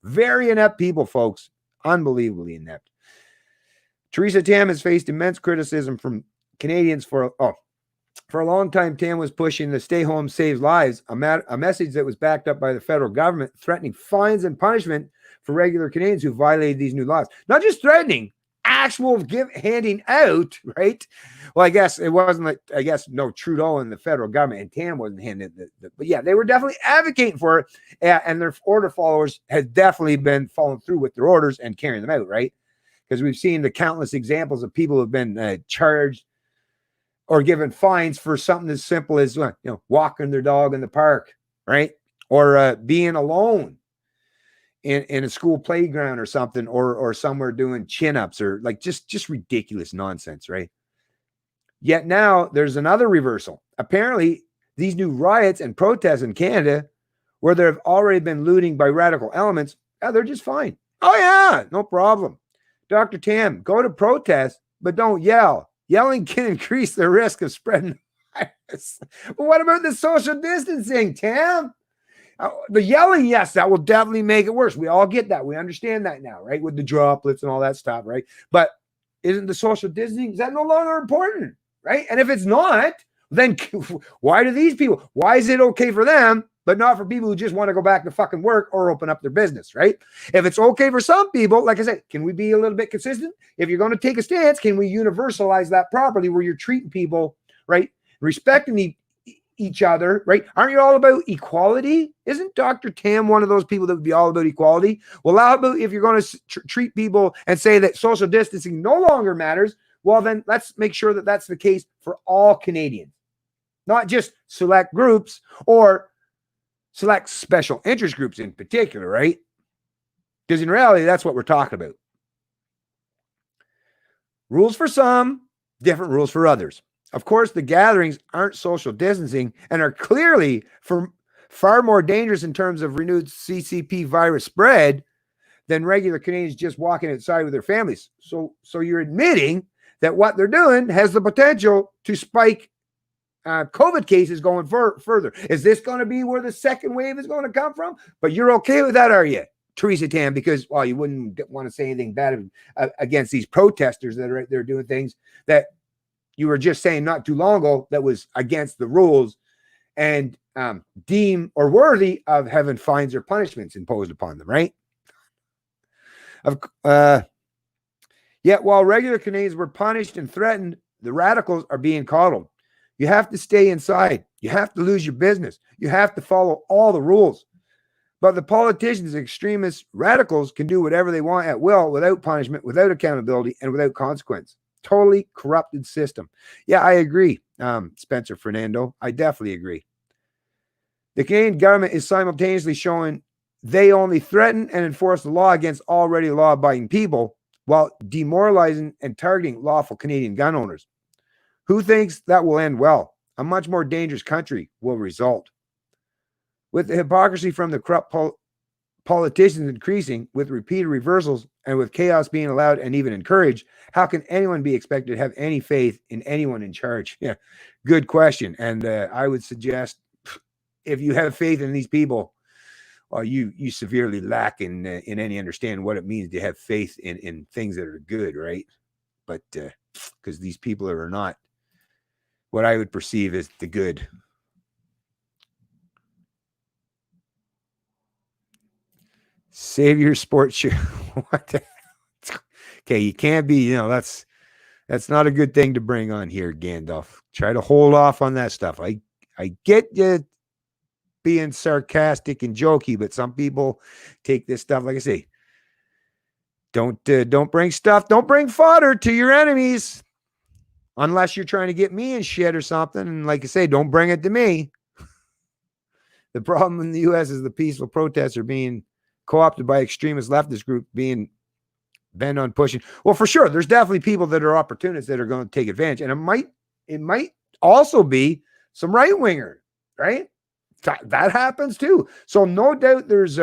folks. Unbelievably inept. Theresa Tam has faced immense criticism from Canadians for a long time. Tam was pushing the stay home saves lives, a message that was backed up by the federal government, threatening fines and punishment for regular Canadians who violated these new laws. Not just threatening, actual handing out, right? Well, I guess it wasn't like, no Trudeau and the federal government and Tam wasn't handing but yeah, they were definitely advocating for it, and their order followers have definitely been following through with their orders and carrying them out, right? Because we've seen the countless examples of people who have been charged or given fines for something as simple as walking their dog in the park, right? Or being alone in a school playground or something, or somewhere doing chin-ups, or like just ridiculous nonsense, right? Yet now there's another reversal. Apparently, these new riots and protests in Canada, where there have already been looting by radical elements, they're just fine. Oh yeah, no problem. Dr. Tam, go to protest, but don't yell. Yelling can increase the risk of spreading the virus. But what about the social distancing, Tam? The yelling, yes, that will definitely make it worse. We all get that. We understand that now, right? With the droplets and all that stuff, right? But isn't the social distancing, is that no longer important, right? And if it's not, then why do these people, why is it okay for them, but not for people who just want to go back to fucking work or open up their business, right? If it's okay for some people, like I said, can we be a little bit consistent? If you're going to take a stance, can we universalize that properly where you're treating people, right? Respecting each other, right? Aren't you all about equality? Isn't Dr. Tam one of those people that would be all about equality? Well, how about if you're going to treat people and say that social distancing no longer matters, well, then let's make sure that that's the case for all Canadians, not just select groups or select special interest groups in particular, right? Because in reality, that's what we're talking about. Rules for some, different rules for others. Of course, the gatherings aren't social distancing and are clearly for far more dangerous in terms of renewed CCP virus spread than regular Canadians just walking outside with their families. So you're admitting that what they're doing has the potential to spike COVID cases going further. Is this going to be where the second wave is going to come from? But you're okay with that, are you, Theresa Tam? Because, well, you wouldn't want to say anything bad against these protesters that are out there doing things that you were just saying not too long ago that was against the rules and deem or worthy of having fines or punishments imposed upon them, right? Yet while regular Canadians were punished and threatened, the radicals are being coddled. You have to stay inside. You have to lose your business. You have to follow all the rules. But the politicians, extremists, radicals can do whatever they want at will without punishment, without accountability, and without consequence. Totally corrupted system. Yeah, I agree, Spencer Fernando. I definitely agree. The Canadian government is simultaneously showing they only threaten and enforce the law against already law-abiding people while demoralizing and targeting lawful Canadian gun owners. Who thinks that will end well? A much more dangerous country will result. With the hypocrisy from the corrupt politicians increasing, with repeated reversals, and with chaos being allowed and even encouraged, how can anyone be expected to have any faith in anyone in charge? Yeah, good question. And I would suggest if you have faith in these people, well, you severely lack in any understanding what it means to have faith in things that are good, right? But because these people are not what I would perceive as the good. Save your sports shoe. What the? Okay, you can't be, that's not a good thing to bring on here, Gandalf. Try to hold off on that stuff. I get you being sarcastic and jokey, but some people take this stuff, like I say, don't bring stuff, don't bring fodder to your enemies. Unless you're trying to get me in shit or something. And like I say, don't bring it to me. The problem in the U.S. is the peaceful protests are being co-opted by extremist leftist groups being bent on pushing. Well, for sure, there's definitely people that are opportunists that are going to take advantage. And it might also be some right-winger, right? That happens too. So no doubt there's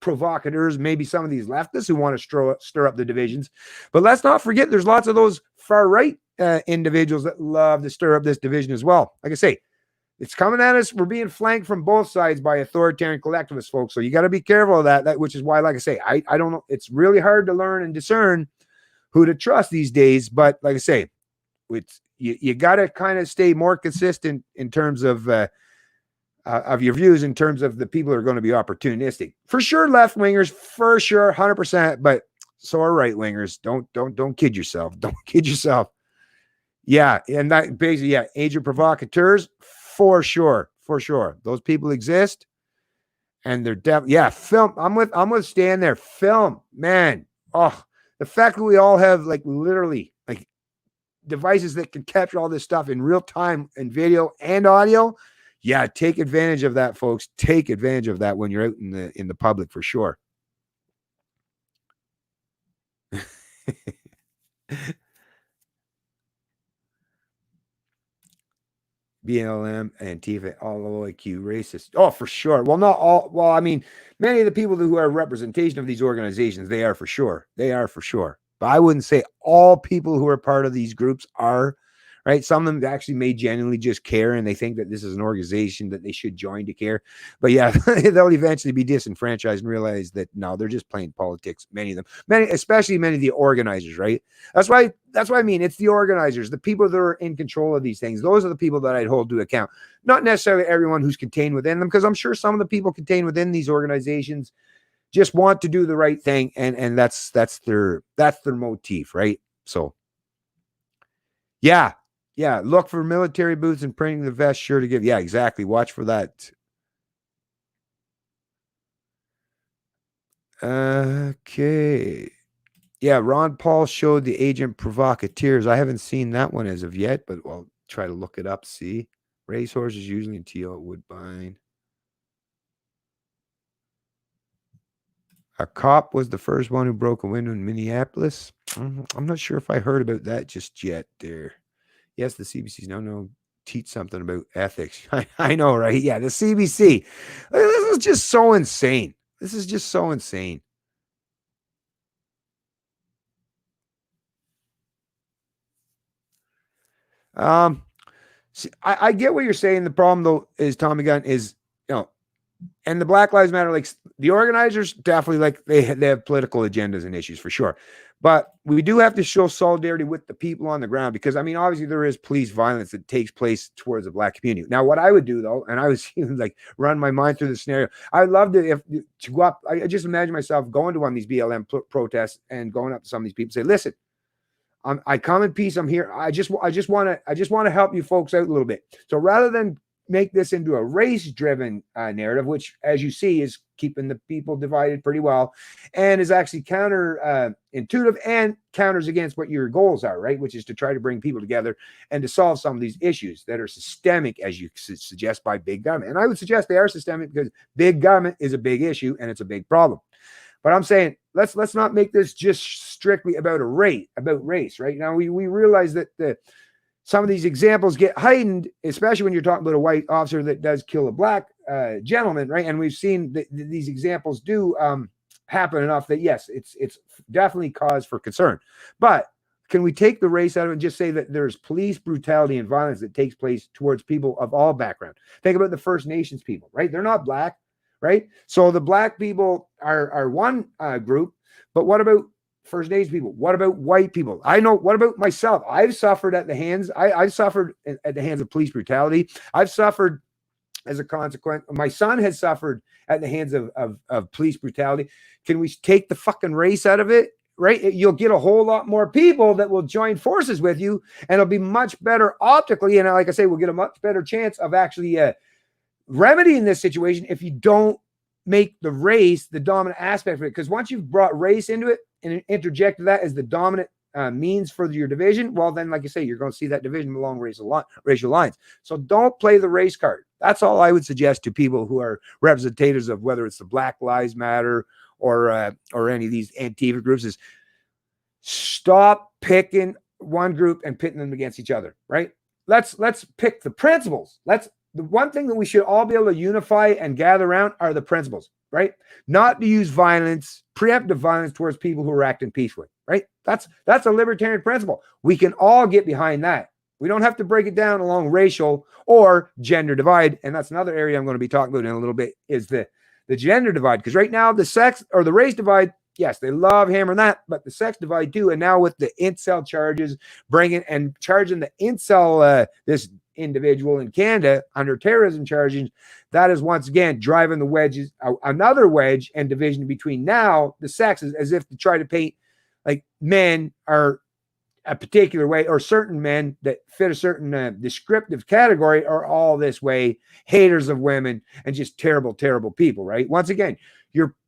provocateurs, maybe some of these leftists who want to stir up the divisions. But let's not forget there's lots of those far-right individuals that love to stir up this division as well. Like I say, it's coming at us. We're being flanked from both sides by authoritarian collectivist folks. So you got to be careful of that, which is why, like I say, I don't know. It's really hard to learn and discern who to trust these days. But like I say, you got to kind of stay more consistent in terms of your views, in terms of the people who are going to be opportunistic. For sure, left-wingers, for sure, 100%. But so are right-wingers. Don't kid yourself. Don't kid yourself. Yeah, and that basically, yeah, agent provocateurs, for sure. Those people exist, and they're definitely, yeah, film. I'm with Stan there. Film, man. Oh, the fact that we all have literally devices that can capture all this stuff in real time in video and audio. Yeah, take advantage of that, folks. Take advantage of that when you're out in the public, for sure. BLM, Antifa, all OIQ, racist. Oh, for sure. Well, not all. Well, I mean, many of the people who are representation of these organizations, they are for sure. But I wouldn't say all people who are part of these groups are, right? Some of them actually may genuinely just care, and they think that this is an organization that they should join to care. But yeah, they'll eventually be disenfranchised and realize that no, they're just playing politics. Many of them, especially many of the organizers, right? That's why I mean, it's the organizers, the people that are in control of these things. Those are the people that I'd hold to account. Not necessarily everyone who's contained within them, because I'm sure some of the people contained within these organizations just want to do the right thing, and that's their motif, right? So yeah, look for military boots and printing the vest, sure to give. Yeah, exactly. Watch for that. Okay. Yeah, Ron Paul showed the agent provocateurs. I haven't seen that one as of yet, but I'll try to look it up, see. Racehorses usually in T.O. Woodbine. A cop was the first one who broke a window in Minneapolis. I'm not sure if I heard about that just yet there. Yes, the CBC's no. teach something about ethics. I know, right? Yeah, the CBC. This is just so insane. This is just so insane. See, I get what you're saying. The problem though is Tommy Gunn is, and the Black Lives Matter, like the organizers definitely like they have political agendas and issues for sure. But we do have to show solidarity with the people on the ground because I mean, obviously there is police violence that takes place towards the Black community. Now, what I would do though, and I was even like run my mind through the scenario, I'd love to go up. I just imagine myself going to one of these BLM protests and going up to some of these people and say, listen, I come in peace. I'm here. I just want to help you folks out a little bit. So rather than make this into a race-driven narrative, which, as you see, is keeping the people divided pretty well, and is actually counter-intuitive and counters against what your goals are, right? Which is to try to bring people together and to solve some of these issues that are systemic, as you suggest, by big government. And I would suggest they are systemic because big government is a big issue and it's a big problem. But I'm saying let's not make this just strictly about race, right? Now we realize that some of these examples get heightened, especially when you're talking about a white officer that does kill a black gentleman, right? And we've seen these examples do happen enough that yes, it's definitely cause for concern. But can we take the race out of it and just say that there's police brutality and violence that takes place towards people of all backgrounds? Think about the First Nations people, right? They're not black. Right. So the black people are one group, but what about First Nations people? What about white people? I know. What about myself? I've suffered at the hands. I've suffered at the hands of police brutality. I've suffered as a consequence. My son has suffered at the hands of police brutality. Can we take the fucking race out of it? Right. You'll get a whole lot more people that will join forces with you, and it'll be much better optically. And like I say, we'll get a much better chance of actually remedying this situation if you don't make the race the dominant aspect of it. Because once you've brought race into it and interjected that as the dominant means for your division, well, then, like you say, you're going to see that division along racial lines. So don't play the race card. That's all I would suggest to people who are representatives of whether it's the Black Lives Matter or any of these Antifa groups is stop picking one group and pitting them against each other, right? Let's pick the principles. The one thing that we should all be able to unify and gather around are the principles, right? Not to use violence, preemptive violence towards people who are acting peacefully, right? That's a libertarian principle. We can all get behind that. We don't have to break it down along racial or gender divide. And that's another area I'm going to be talking about in a little bit is the gender divide. Because right now the sex or the race divide, yes, they love hammering that, but the sex divide too. And now with the incel charges, charging the incel, this individual in Canada under terrorism charges, that is once again driving the wedges, another wedge and division between now the sexes, as if to try to paint like men are a particular way or certain men that fit a certain descriptive category are all this way, haters of women and just terrible, terrible people, right? Once again,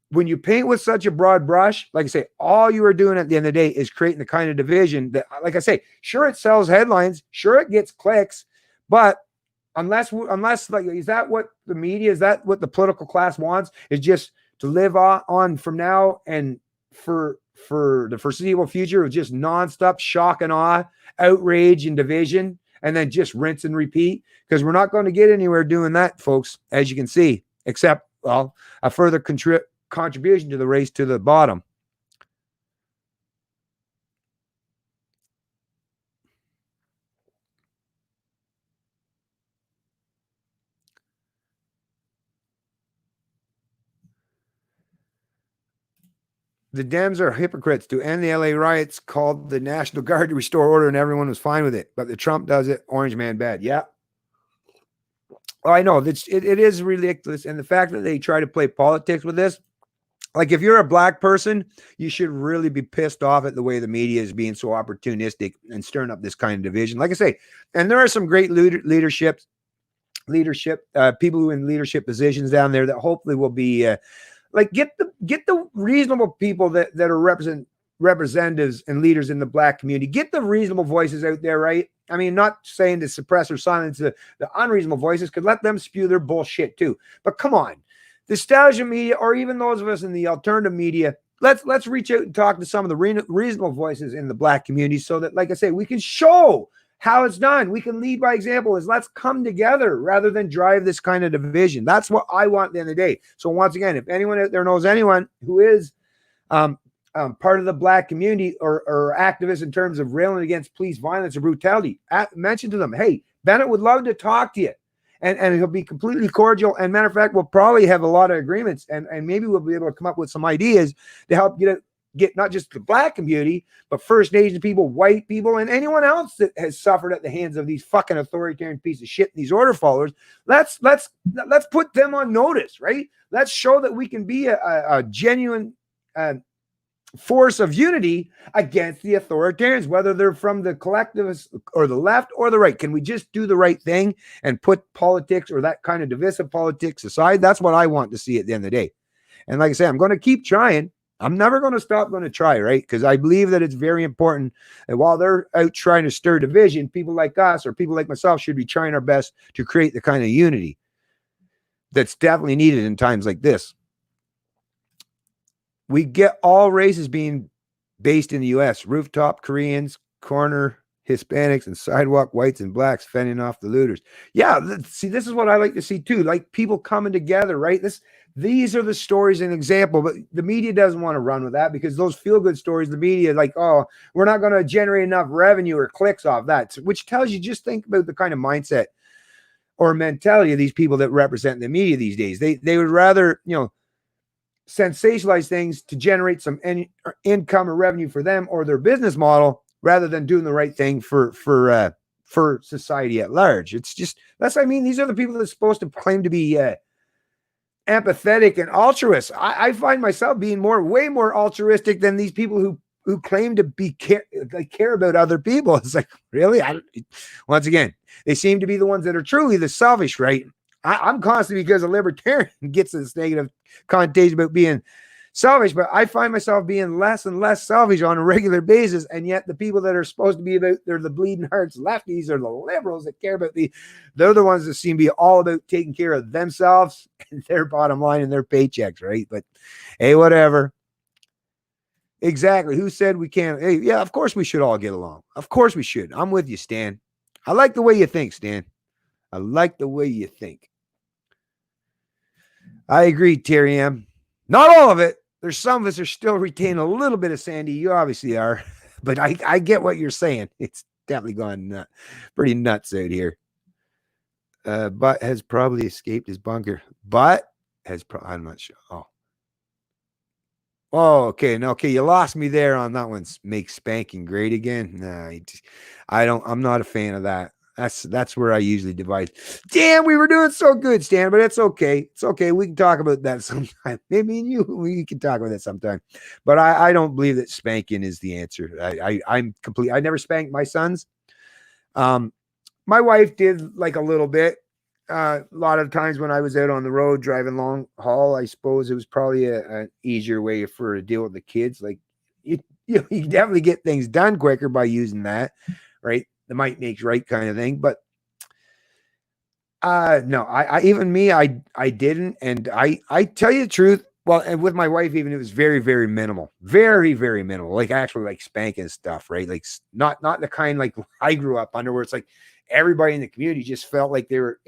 when you paint with such a broad brush, like I say, all you are doing at the end of the day is creating the kind of division that, like I say, sure, it sells headlines, sure, it gets clicks, but unless like, is that what the media, is that what the political class wants? Is just to live on from now and for the foreseeable future of just nonstop shock and awe, outrage and division, and then just rinse and repeat? Because we're not going to get anywhere doing that, folks, as you can see, except, well, a further contribution to the race to the bottom. The Dems are hypocrites. To end the LA riots, called the National Guard to restore order, and everyone was fine with it. But the Trump does it, orange man bad. Yeah. Well, I know it is ridiculous. And the fact that they try to play politics with this, like if you're a black person, you should really be pissed off at the way the media is being so opportunistic and stirring up this kind of division. Like I say, and there are some great leadership people who are in leadership positions down there that hopefully will be like get the reasonable people that are representatives and leaders in the black community. Get the reasonable voices out there, right? I mean, not saying to suppress or silence the unreasonable voices, could let them spew their bullshit too. But come on, the establishment media, or even those of us in the alternative media, let's reach out and talk to some of the reasonable voices in the black community so that, like I say, we can show how it's done. We can lead by example. Is let's come together rather than drive this kind of division. That's what I want at the end of the day. So once again, if anyone out there knows anyone who is part of the Black community or activists in terms of railing against police violence or brutality, mention to them, hey, Bennett would love to talk to you. And he'll be completely cordial. And matter of fact, we'll probably have a lot of agreements. And maybe we'll be able to come up with some ideas to help get not just the Black community, but First Nation people, white people, and anyone else that has suffered at the hands of these fucking authoritarian pieces of shit, these order followers. Let's put them on notice, right? Let's show that we can be a genuine force of unity against the authoritarians, whether they're from the collectivists or the left or the right. Can we just do the right thing and put politics or that kind of divisive politics aside? That's what I want to see at the end of the day. And like I say, I'm going to keep trying. I'm never going to stop going to try, right? Because I believe that it's very important that while they're out trying to stir division, people like us or people like myself should be trying our best to create the kind of unity that's definitely needed in times like this. We get all races being based in the U.S. Rooftop Koreans, corner Hispanics, and sidewalk whites and blacks fending off the looters. Yeah, see, this is what I like to see too. Like people coming together, right? These are the stories and example, but the media doesn't want to run with that because those feel-good stories, the media like, oh, we're not going to generate enough revenue or clicks off that, which tells you just think about the kind of mindset or mentality of these people that represent the media these days. They would rather, sensationalize things to generate some income or revenue for them or their business model rather than doing the right thing for society at large. It's just, that's what I mean. These are the people that are supposed to claim to be empathetic and altruist. I find myself being way more altruistic than these people who claim to be care about other people. It's like, really? Once again, they seem to be the ones that are truly the selfish, right? I'm constantly, because a libertarian gets this negative connotation about being selfish, but I find myself being less and less selfish on a regular basis. And yet the people that are supposed to be they're the bleeding hearts lefties or the liberals that care about they're the ones that seem to be all about taking care of themselves and their bottom line and their paychecks, right? But hey, whatever. Exactly. Who said we can't? Hey, yeah, of course we should all get along. Of course we should. I'm with you, Stan. I like the way you think, Stan. I like the way you think. I agree, Terry M. Not all of it. There's some of us are still retaining a little bit of Sandy. You obviously are. But I get what you're saying. It's definitely gone pretty nuts out here. But has probably escaped his bunker. But has I'm not sure. Oh, okay. No, okay. You lost me there on that one. Make spanking great again. Nah, I'm not a fan of that. That's where I usually divide. Damn, we were doing so good, Stan, but it's okay. It's okay. We can talk about that sometime. Maybe and you, we can talk about that sometime. But I don't believe that spanking is the answer. I'm complete. I never spanked my sons. My wife did like a little bit. A lot of times when I was out on the road driving long haul, I suppose it was probably an easier way for her to deal with the kids. Like you definitely get things done quicker by using that, right? The might makes right kind of thing. But no, I didn't. And I tell you the truth. Well, and with my wife, even, it was very, very minimal, very, very minimal. Like actually like spanking stuff, right? Like not the kind like I grew up under where it's like everybody in the community just felt like they were,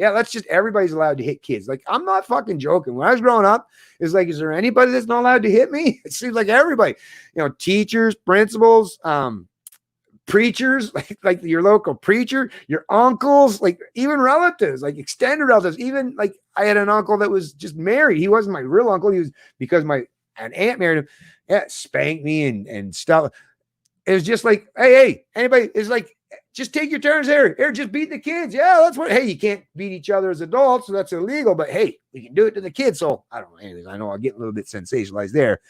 everybody's allowed to hit kids. Like, I'm not fucking joking. When I was growing up, it's like, is there anybody that's not allowed to hit me? It seems like everybody, teachers, principals, preachers, like your local preacher, your uncles, like even relatives, like extended relatives. Even like I had an uncle that was just married. He wasn't my real uncle. He was because an aunt married him. Yeah, spanked me and stuff. It was just like, hey, anybody is like, just take your turns here. Here, just beat the kids. Yeah, that's what. Hey, you can't beat each other as adults, so that's illegal. But hey, we can do it to the kids. So I don't know. Anyways, I know I'll get a little bit sensationalized there,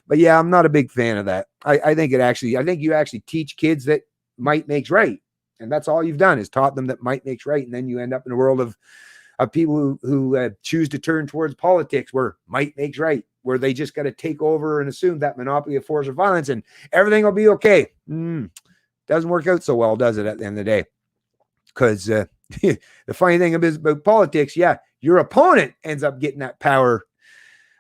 but yeah, I'm not a big fan of that. I think you actually teach kids that might makes right, and that's all you've done is taught them that might makes right, and then you end up in a world of people who choose to turn towards politics where might makes right, where they just got to take over and assume that monopoly of force or violence, and everything will be okay. Doesn't work out so well, does it, at the end of the day? Because the funny thing about politics, yeah, your opponent ends up getting that power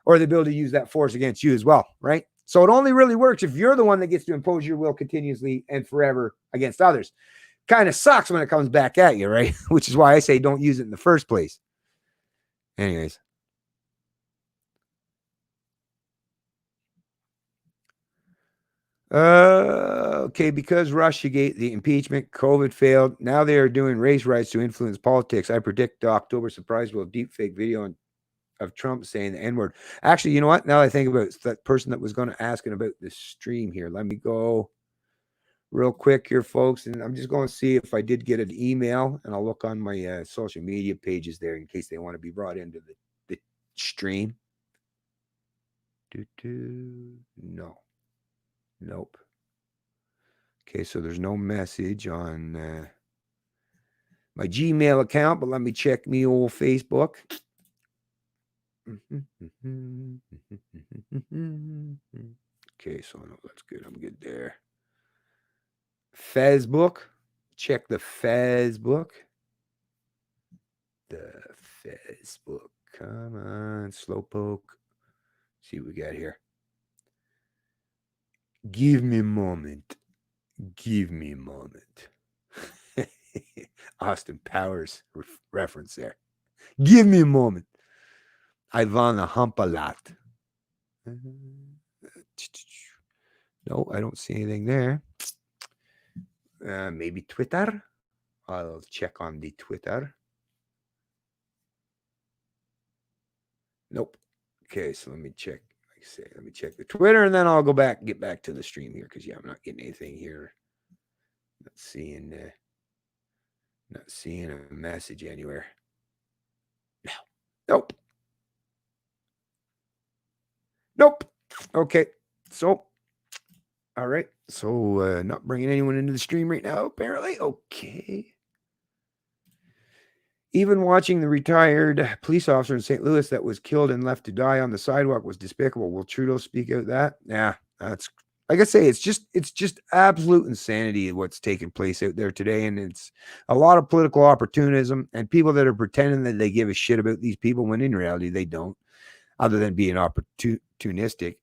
or the ability to use that force against you as well, right? So it only really works if you're the one that gets to impose your will continuously and forever against others. kind of sucks when it comes back at you, right? Which is why I say don't use it in the first place. Anyways. Okay, because Russiagate, the impeachment, COVID failed. Now they are doing race riots to influence politics. I predict the October surprise will have deep fake video of Trump saying the N-word. Actually, you know what? Now that I think about it, it's that person that was going to ask about the stream here. Let me go real quick here, folks. And I'm just going to see if I did get an email, and I'll look on my social media pages there in case they want to be brought into the stream. No. Nope. Okay, so there's no message on my Gmail account, but let me check me old Facebook. Okay, so no, that's good. I'm good there. Facebook. Check the Facebook. The Facebook. Come on, Slowpoke. See what we got here. Give me a moment. Give me a moment. Austin Powers reference there. Give me a moment. I wanna hump a lot. No, I don't see anything there. Maybe Twitter. I'll check on the Twitter. Nope. Okay, so let me check. Like I say, let me check the Twitter, and then I'll go back and get back to the stream here because I'm not getting anything here. Not seeing a message anywhere. No. Nope. Nope. Okay. So, all right. So, not bringing anyone into the stream right now, apparently. Okay. Even watching the retired police officer in St. Louis that was killed and left to die on the sidewalk was despicable. Will Trudeau speak out that? Yeah, that's like I say, it's just absolute insanity what's taking place out there today. And it's a lot of political opportunism and people that are pretending that they give a shit about these people when in reality they don't, other than being opportunistic.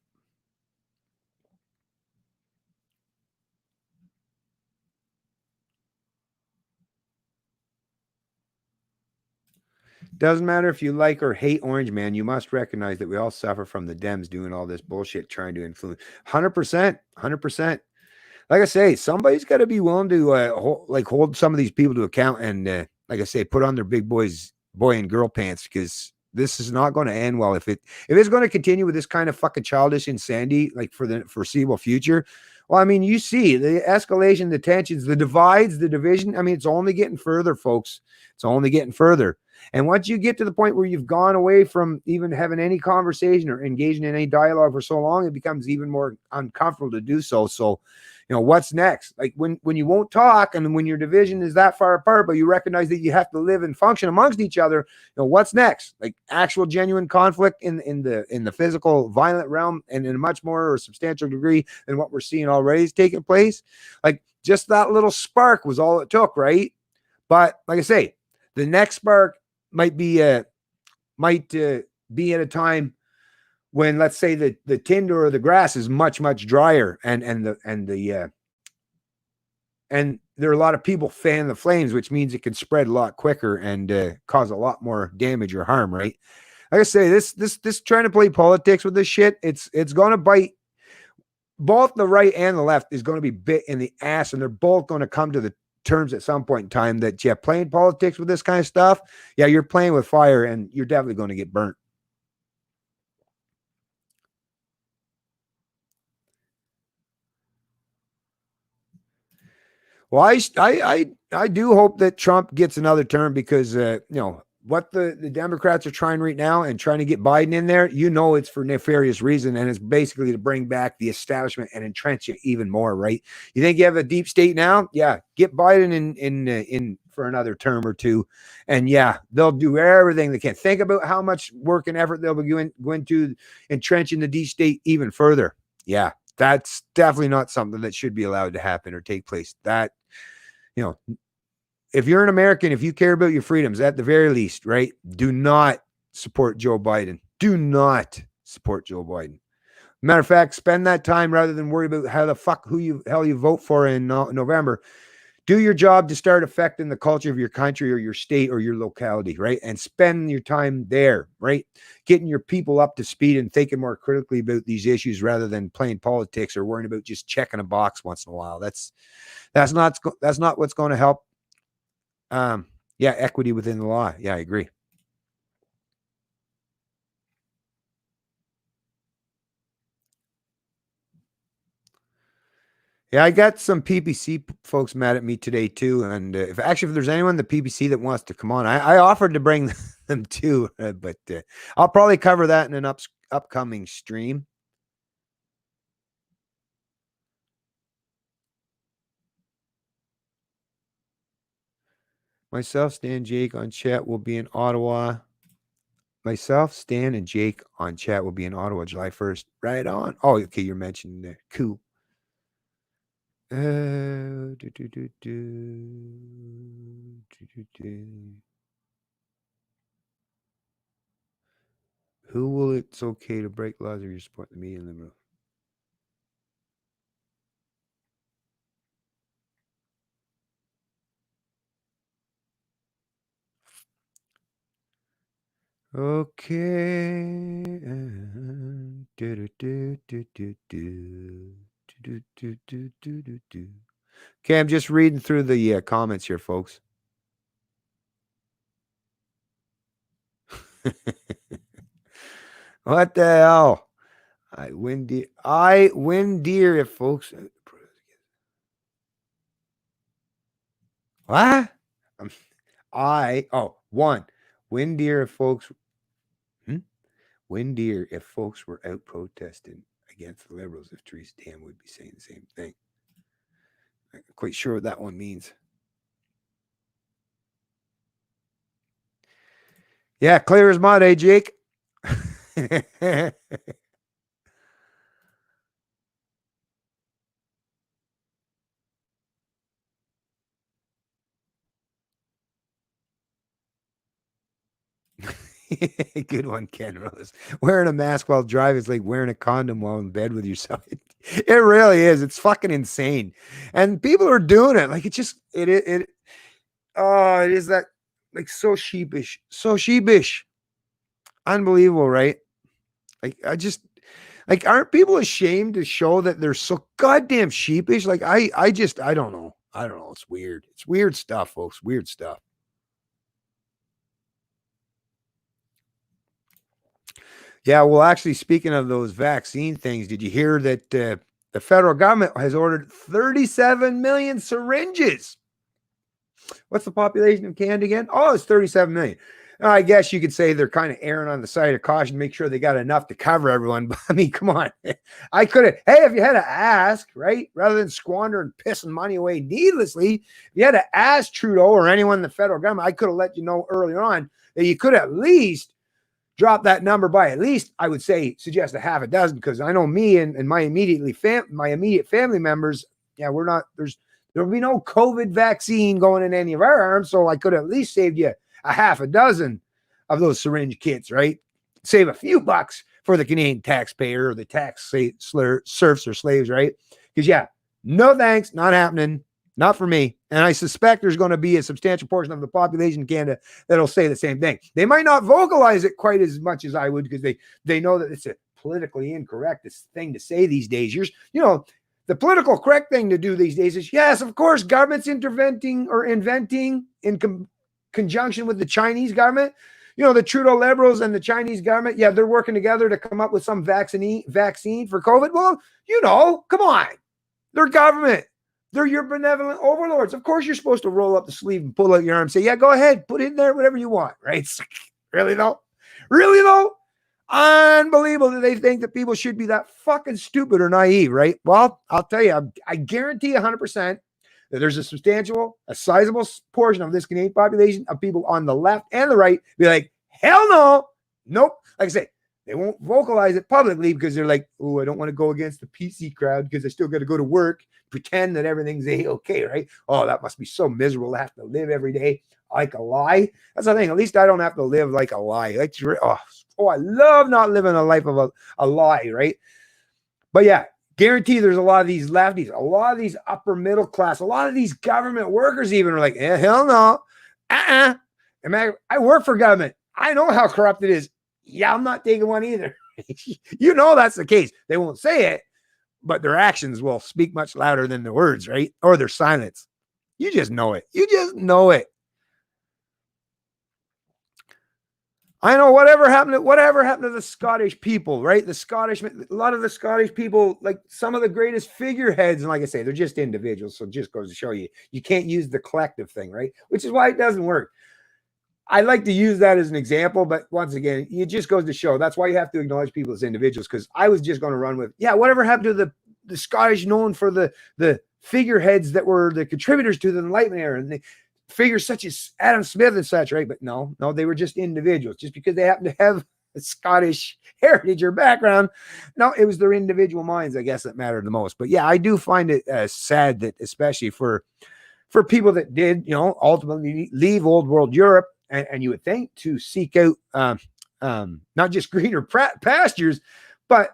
Doesn't matter if you like or hate Orange Man, you must recognize that we all suffer from the Dems doing all this bullshit, trying to influence. 100%, 100%. Like I say, somebody's got to be willing to hold some of these people to account and, like I say, put on their big boy and girl pants, because this is not going to end well. If it's going to continue with this kind of fucking childish insanity, like for the foreseeable future. Well, I mean, you see the escalation, the tensions, the divides, the division. I mean, it's only getting further, folks. It's only getting further. And once you get to the point where you've gone away from even having any conversation or engaging in any dialogue for so long, it becomes even more uncomfortable to do so. So, what's next? Like when you won't talk and when your division is that far apart, but you recognize that you have to live and function amongst each other, what's next? Like actual genuine conflict in the physical violent realm and in a much more or substantial degree than what we're seeing already is taking place. Like just that little spark was all it took, right? But like I say, the next spark might be at a time when, let's say, the tinder or the grass is much, much drier and there are a lot of people fan the flames, which means it can spread a lot quicker and cause a lot more damage or harm, right? Like I say, this trying to play politics with this shit, it's going to bite both the right and the left is going to be bit in the ass, and they're both going to come to the terms at some point in time that, yeah, playing politics with this kind of stuff, yeah, you're playing with fire and you're definitely going to get burnt. Well, I do hope that Trump gets another term because, what the Democrats are trying right now and trying to get Biden in there, it's for nefarious reason. And it's basically to bring back the establishment and entrench it even more, right? You think you have a deep state now? Yeah. Get Biden in for another term or two. And yeah, they'll do everything they can. Think about how much work and effort they'll be going to entrenching the deep state even further. Yeah. That's definitely not something that should be allowed to happen or take place. That, if you're an American, if you care about your freedoms, at the very least, right, do not support Joe Biden. Do not support Joe Biden. Matter of fact, spend that time rather than worry about who the hell you vote for in November. Do your job to start affecting the culture of your country or your state or your locality, right? And spend your time there, right? Getting your people up to speed and thinking more critically about these issues rather than playing politics or worrying about just checking a box once in a while. That's not what's going to help. Yeah, equity within the law. Yeah, I agree. Yeah, I got some PPC folks mad at me today too. And if there's anyone in the PPC that wants to come on, I offered to bring them too, but I'll probably cover that in an upcoming stream. Myself, Stan, Jake on chat will be in Ottawa. Myself, Stan, and Jake on chat will be in Ottawa July 1st. Right on. Oh, okay, you're mentioning that. Cool. Do, do, do, do. Do, do, do. Who will it's okay to break laws or you support the media and liberal? Okay. Do, do, do, do, do, do, do, do, do, do, do. Okay, I'm just reading through the comments here, folks. What the hell? I win deer if folks. What? Win deer if folks. Win deer if folks were out protesting against the liberals. If Theresa Tam would be saying the same thing. I'm not quite sure what that one means. Yeah, clear as mud, eh, Jake? Good one, Ken Rose. Wearing a mask while driving is like wearing a condom while in bed with yourself. It really is. It's fucking insane. And people are doing it. Like it just it is that like so sheepish. So sheepish. Unbelievable, right? Like aren't people ashamed to show that they're so goddamn sheepish? Like I don't know. I don't know. It's weird. It's weird stuff, folks. Weird stuff. Yeah, well, actually, speaking of those vaccine things, did you hear that the federal government has ordered 37 million syringes? What's the population of Canada again? Oh, it's 37 million. Now, I guess you could say they're kind of erring on the side of caution, make sure they got enough to cover everyone. But I mean, come on. I could have, hey, if you had to ask, right, rather than squander and pissing money away needlessly, if you had to ask Trudeau or anyone in the federal government, I could have let you know earlier on that you could at least drop that number by at least, I would say, suggest a half a dozen, because I know me and my immediate family members, yeah, there'll be no COVID vaccine going in any of our arms, so I could have at least saved you a half a dozen of those syringe kits, right? Save a few bucks for the Canadian taxpayer or the tax serfs or slaves, right? Because yeah, no thanks, not happening. Not for me. And I suspect there's going to be a substantial portion of the population in Canada that'll say the same thing. They might not vocalize it quite as much as I would, because they know that it's a politically incorrect thing to say these days. The political correct thing to do these days is, yes, of course, government's interventing or inventing in conjunction with the Chinese government. The Trudeau Liberals and the Chinese government, yeah, they're working together to come up with some vaccine for COVID. Well, come on. They're government. They're your benevolent overlords. Of course, you're supposed to roll up the sleeve and pull out your arm and say, yeah, go ahead, put in there whatever you want, right? Really, though? Really, though? Unbelievable that they think that people should be that fucking stupid or naive, right? Well, I'll tell you, I guarantee 100% that there's a sizable portion of this Canadian population of people on the left and the right be like, hell no, nope. Like I say, they won't vocalize it publicly because they're like, oh, I don't want to go against the PC crowd because I still got to go to work, pretend that everything's okay, right? Oh, that must be so miserable to have to live every day like a lie. That's the thing. At least I don't have to live like a lie. I love not living a life of a lie, right? But yeah, guarantee there's a lot of these lefties, a lot of these upper middle class, a lot of these government workers even are like, hell no. I work for government. I know how corrupt it is. Yeah, I'm not taking one either. You know that's the case. They won't say it, but their actions will speak much louder than their words, right? Or their silence. You just know it. You just know it. I know whatever happened to the Scottish people, right? A lot of the Scottish people, like some of the greatest figureheads, and like I say, they're just individuals. So it just goes to show you, you can't use the collective thing, right? Which is why it doesn't work. I like to use that as an example, but once again, it just goes to show that's why you have to acknowledge people as individuals. Because I was just going to run with, whatever happened to the Scottish known for the figureheads that were the contributors to the Enlightenment era, and the figures such as Adam Smith and such, right? But no, they were just individuals. Just because they happen to have a Scottish heritage or background, no, it was their individual minds, I guess, that mattered the most. But yeah, I do find it sad that, especially for people that did, ultimately leave old world Europe, and you would think to seek out not just greener pastures, but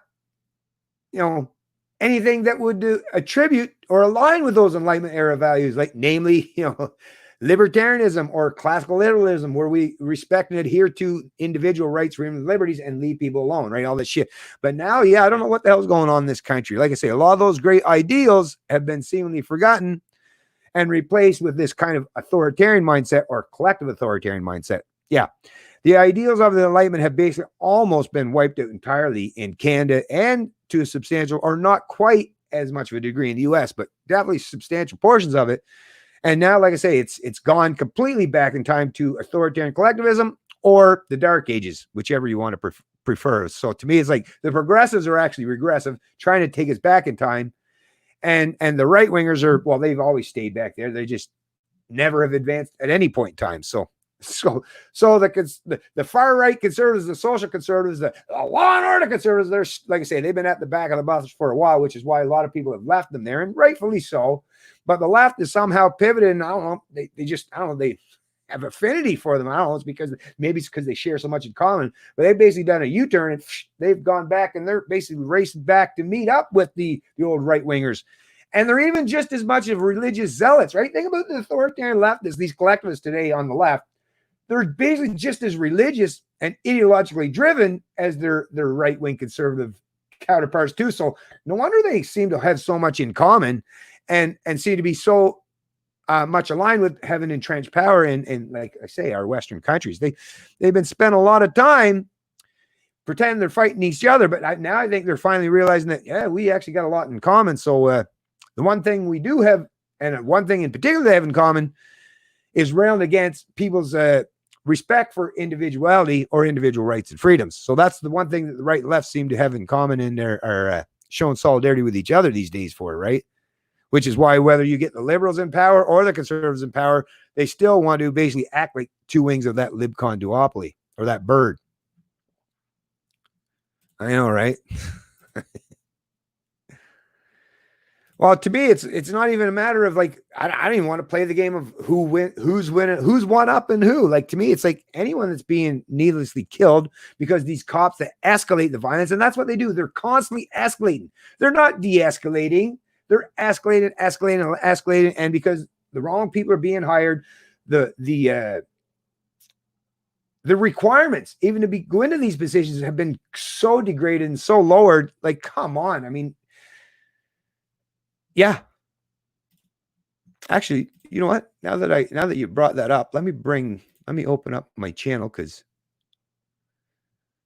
anything that would attribute or align with those Enlightenment era values, like namely, libertarianism or classical liberalism, where we respect and adhere to individual rights, freedom, and liberties, and leave people alone, right? All this shit. But now, I don't know what the hell's going on in this country. Like I say, a lot of those great ideals have been seemingly forgotten and replaced with this kind of authoritarian mindset or collective authoritarian mindset. Yeah. The ideals of the Enlightenment have basically almost been wiped out entirely in Canada, and to a substantial, or not quite as much of a degree in the US, but definitely substantial portions of it. And now, like I say, it's gone completely back in time to authoritarian collectivism or the Dark Ages, whichever you want to prefer. So to me, it's like the progressives are actually regressive, trying to take us back in time. And the right wingers are, well, they've always stayed back there. They just never have advanced at any point in time. So the far right conservatives, the social conservatives, the law and order conservatives, they're, like I say, they've been at the back of the bus for a while, which is why a lot of people have left them there, and rightfully so. But the left is somehow pivoted, and I don't know, they have affinity for them. I don't know, it's because they share so much in common, but they've basically done a U-turn, and they've gone back, and they're basically racing back to meet up with the old right wingers. And they're even just as much of religious zealots, right? Think about the authoritarian leftists, these collectivists today on the left. They're basically just as religious and ideologically driven as their right-wing conservative counterparts too. So no wonder they seem to have so much in common, and seem to be so much aligned with having entrenched power in, like I say, our Western countries. They've been spent a lot of time pretending they're fighting each other, but now I think they're finally realizing that, we actually got a lot in common. So the one thing we do have, and one thing in particular they have in common, is railing against people's respect for individuality or individual rights and freedoms. So that's the one thing that the right and left seem to have in common, and are showing solidarity with each other these days for, right? Which is why whether you get the liberals in power or the conservatives in power, they still want to basically act like two wings of that libcon duopoly, or that bird. I know, right? Well, to me, it's not even a matter of like, I don't even want to play the game of who's winning, who's one up and who. Like, to me, it's like anyone that's being needlessly killed because these cops that escalate the violence, and that's what they do. They're constantly escalating. They're not de-escalating. They're escalating, and because the wrong people are being hired, the requirements even to go into these positions have been so degraded and so lowered. Like, come on. I mean, yeah. Actually, you know what? Now that you brought that up, let me open up my channel, because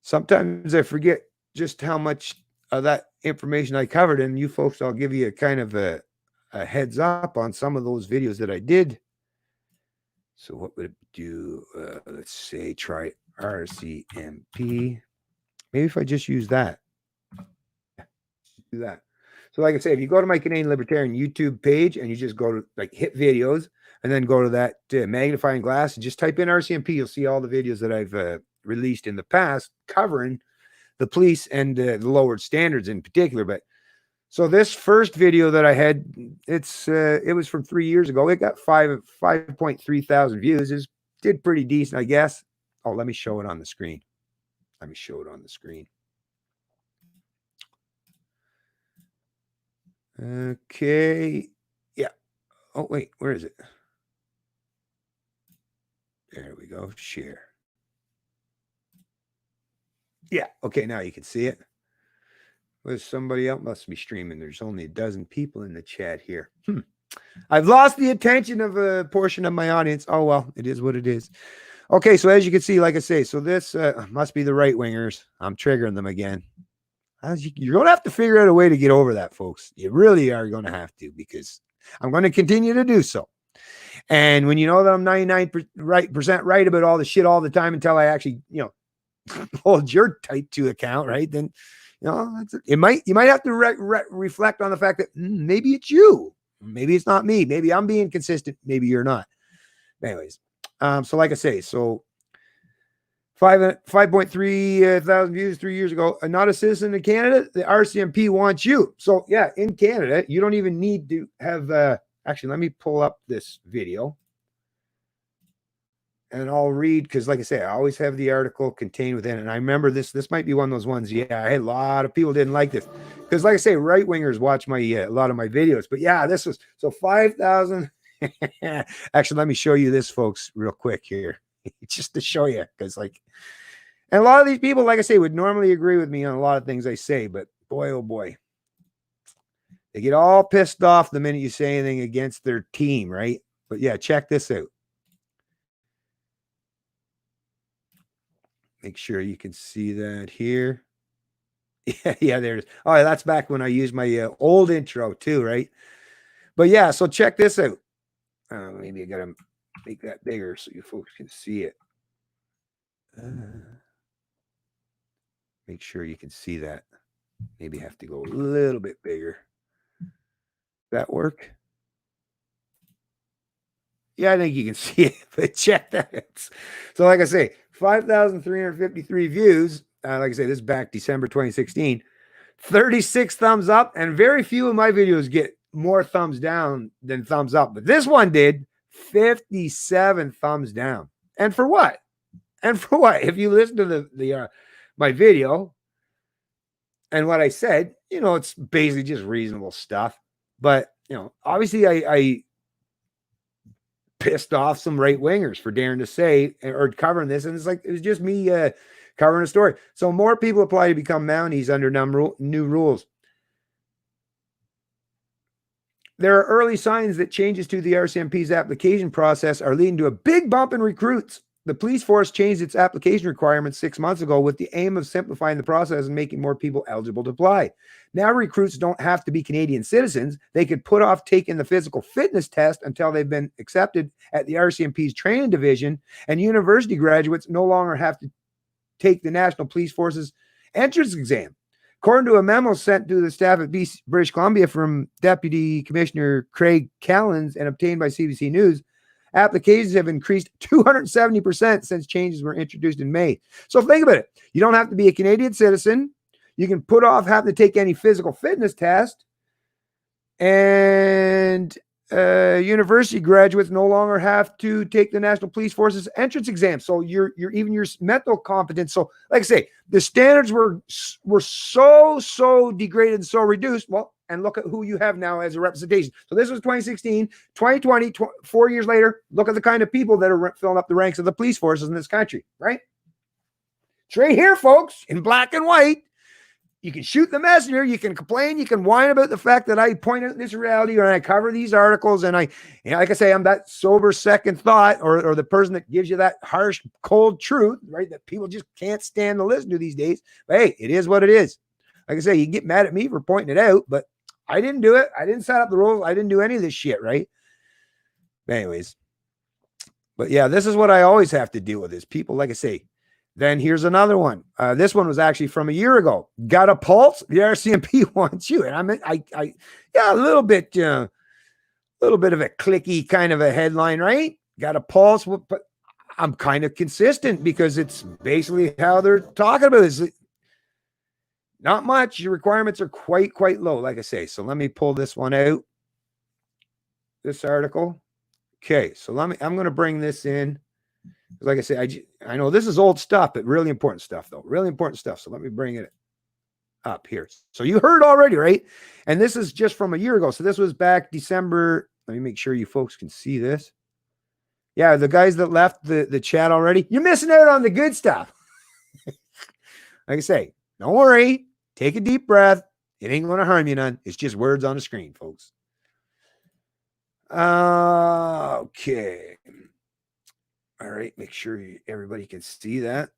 sometimes I forget just how much of that information I covered. And you folks, I'll give you a kind of a heads up on some of those videos that I did. So what would it do? Let's say try RCMP. Maybe if I just use that. Do that. So like I say, if you go to my Canadian Libertarian YouTube page and you just go to like hit videos, and then go to that magnifying glass and just type in RCMP, you'll see all the videos that I've released in the past covering the police and the lowered standards in particular. But so this first video that I had, it was from 3 years ago. It got 5.3 thousand views. It did pretty decent, I guess. Oh, let me show it on the screen. Okay. Yeah. Oh, wait, where is it? There we go. Share. Yeah. Okay, now you can see it. Was somebody else must be streaming? There's only a dozen people in the chat here. I've lost the attention of a portion of my audience. Oh well, it is what it is. Okay, so as you can see, like I say, so this must be the right wingers. I'm triggering them again. You're going to have to figure out a way to get over that, folks. You really are going to have to, because I'm going to continue to do so. And when you know that I'm 99% right about all the shit all the time until I actually, hold your tight to account, right? Then, you might have to reflect on the fact that maybe it's you. Maybe it's not me. Maybe I'm being consistent. Maybe you're not. Anyways, so like I say, so 5.3 thousand views 3 years ago. Not a citizen in Canada. The RCMP wants you. So yeah, in Canada, you don't even need to have. Actually, let me pull up this video, and I'll read, because, like I say, I always have the article contained within it. And I remember this. This might be one of those ones. Yeah, I had a lot of people didn't like this, because, like I say, right wingers watch my a lot of my videos. But yeah, this was so 5,000. Actually, let me show you this, folks, real quick here. Just to show you, because and a lot of these people, like I say, would normally agree with me on a lot of things I say, but boy, oh boy, they get all pissed off the minute you say anything against their team, right? But yeah, check this out. Make sure you can see that here. Yeah, there's. Oh, that's back when I used my old intro too, right? But yeah, so check this out. Maybe I gotta make that bigger so you folks can see it. Make sure you can see that. Maybe have to go a little bit bigger. That work? Yeah, I think you can see it, but check that. So like I say, 5,353 views. Like I say, this is back December 2016. 36 thumbs up, and very few of my videos get more thumbs down than thumbs up. But this one did 57 thumbs down. And for what? And for what? If you listen to the my video and what I said, it's basically just reasonable stuff. But obviously I pissed off some right wingers for daring to say or covering this, and it's like it was just me covering a story. So more people apply to become Mounties under new rules. There are early signs that changes to the RCMP's application process are leading to a big bump in recruits. The police force changed its application requirements 6 months ago with the aim of simplifying the process and making more people eligible to apply. Now recruits don't have to be Canadian citizens. They could put off taking the physical fitness test until they've been accepted at the RCMP's training division, and university graduates no longer have to take the National Police Force's entrance exam. According to a memo sent to the staff at British Columbia from Deputy Commissioner Craig Callans and obtained by CBC News, applications have increased 270% since changes were introduced in May. So think about it. You don't have to be a Canadian citizen. You can put off having to take any physical fitness test. And university graduates no longer have to take the National Police Force's entrance exam. So your mental competence. So like I say, the standards were so degraded and so reduced. Well, and look at who you have now as a representation. So this was 2016, 2020, 4 years later. Look at the kind of people that are filling up the ranks of the police forces in this country, right? It's right here, folks, in black and white. You can shoot the messenger. You can complain. You can whine about the fact that I point out this reality, or I cover these articles, and like I say, I'm that sober second thought, or the person that gives you that harsh, cold truth, right? That people just can't stand to listen to these days. But hey, it is what it is. Like I say, you can get mad at me for pointing it out, but I didn't do it. I didn't set up the rules. I didn't do any of this shit, right? Anyways, but yeah, this is what I always have to deal with is people, like I say. Then here's another one. This one was actually from a year ago. Got a pulse? The RCMP wants you. And a little bit of a clicky kind of a headline, right? Got a pulse, but I'm kind of consistent because it's basically how they're talking about it. Not much. Your requirements are quite low, like I say. So let me pull this one out. This article. Okay, so I'm going to bring this in. Like I say, I know this is old stuff, but really important stuff, though. Really important stuff. So let me bring it. up here. So you heard already, right? And this is just from a year ago. So this was back December. Let me make sure you folks can see this. Yeah, the guys that left the chat already, you're missing out on the good stuff. Like I say, don't worry. Take a deep breath. It ain't going to harm you none. It's just words on the screen, folks. Okay. All right. Make sure everybody can see that.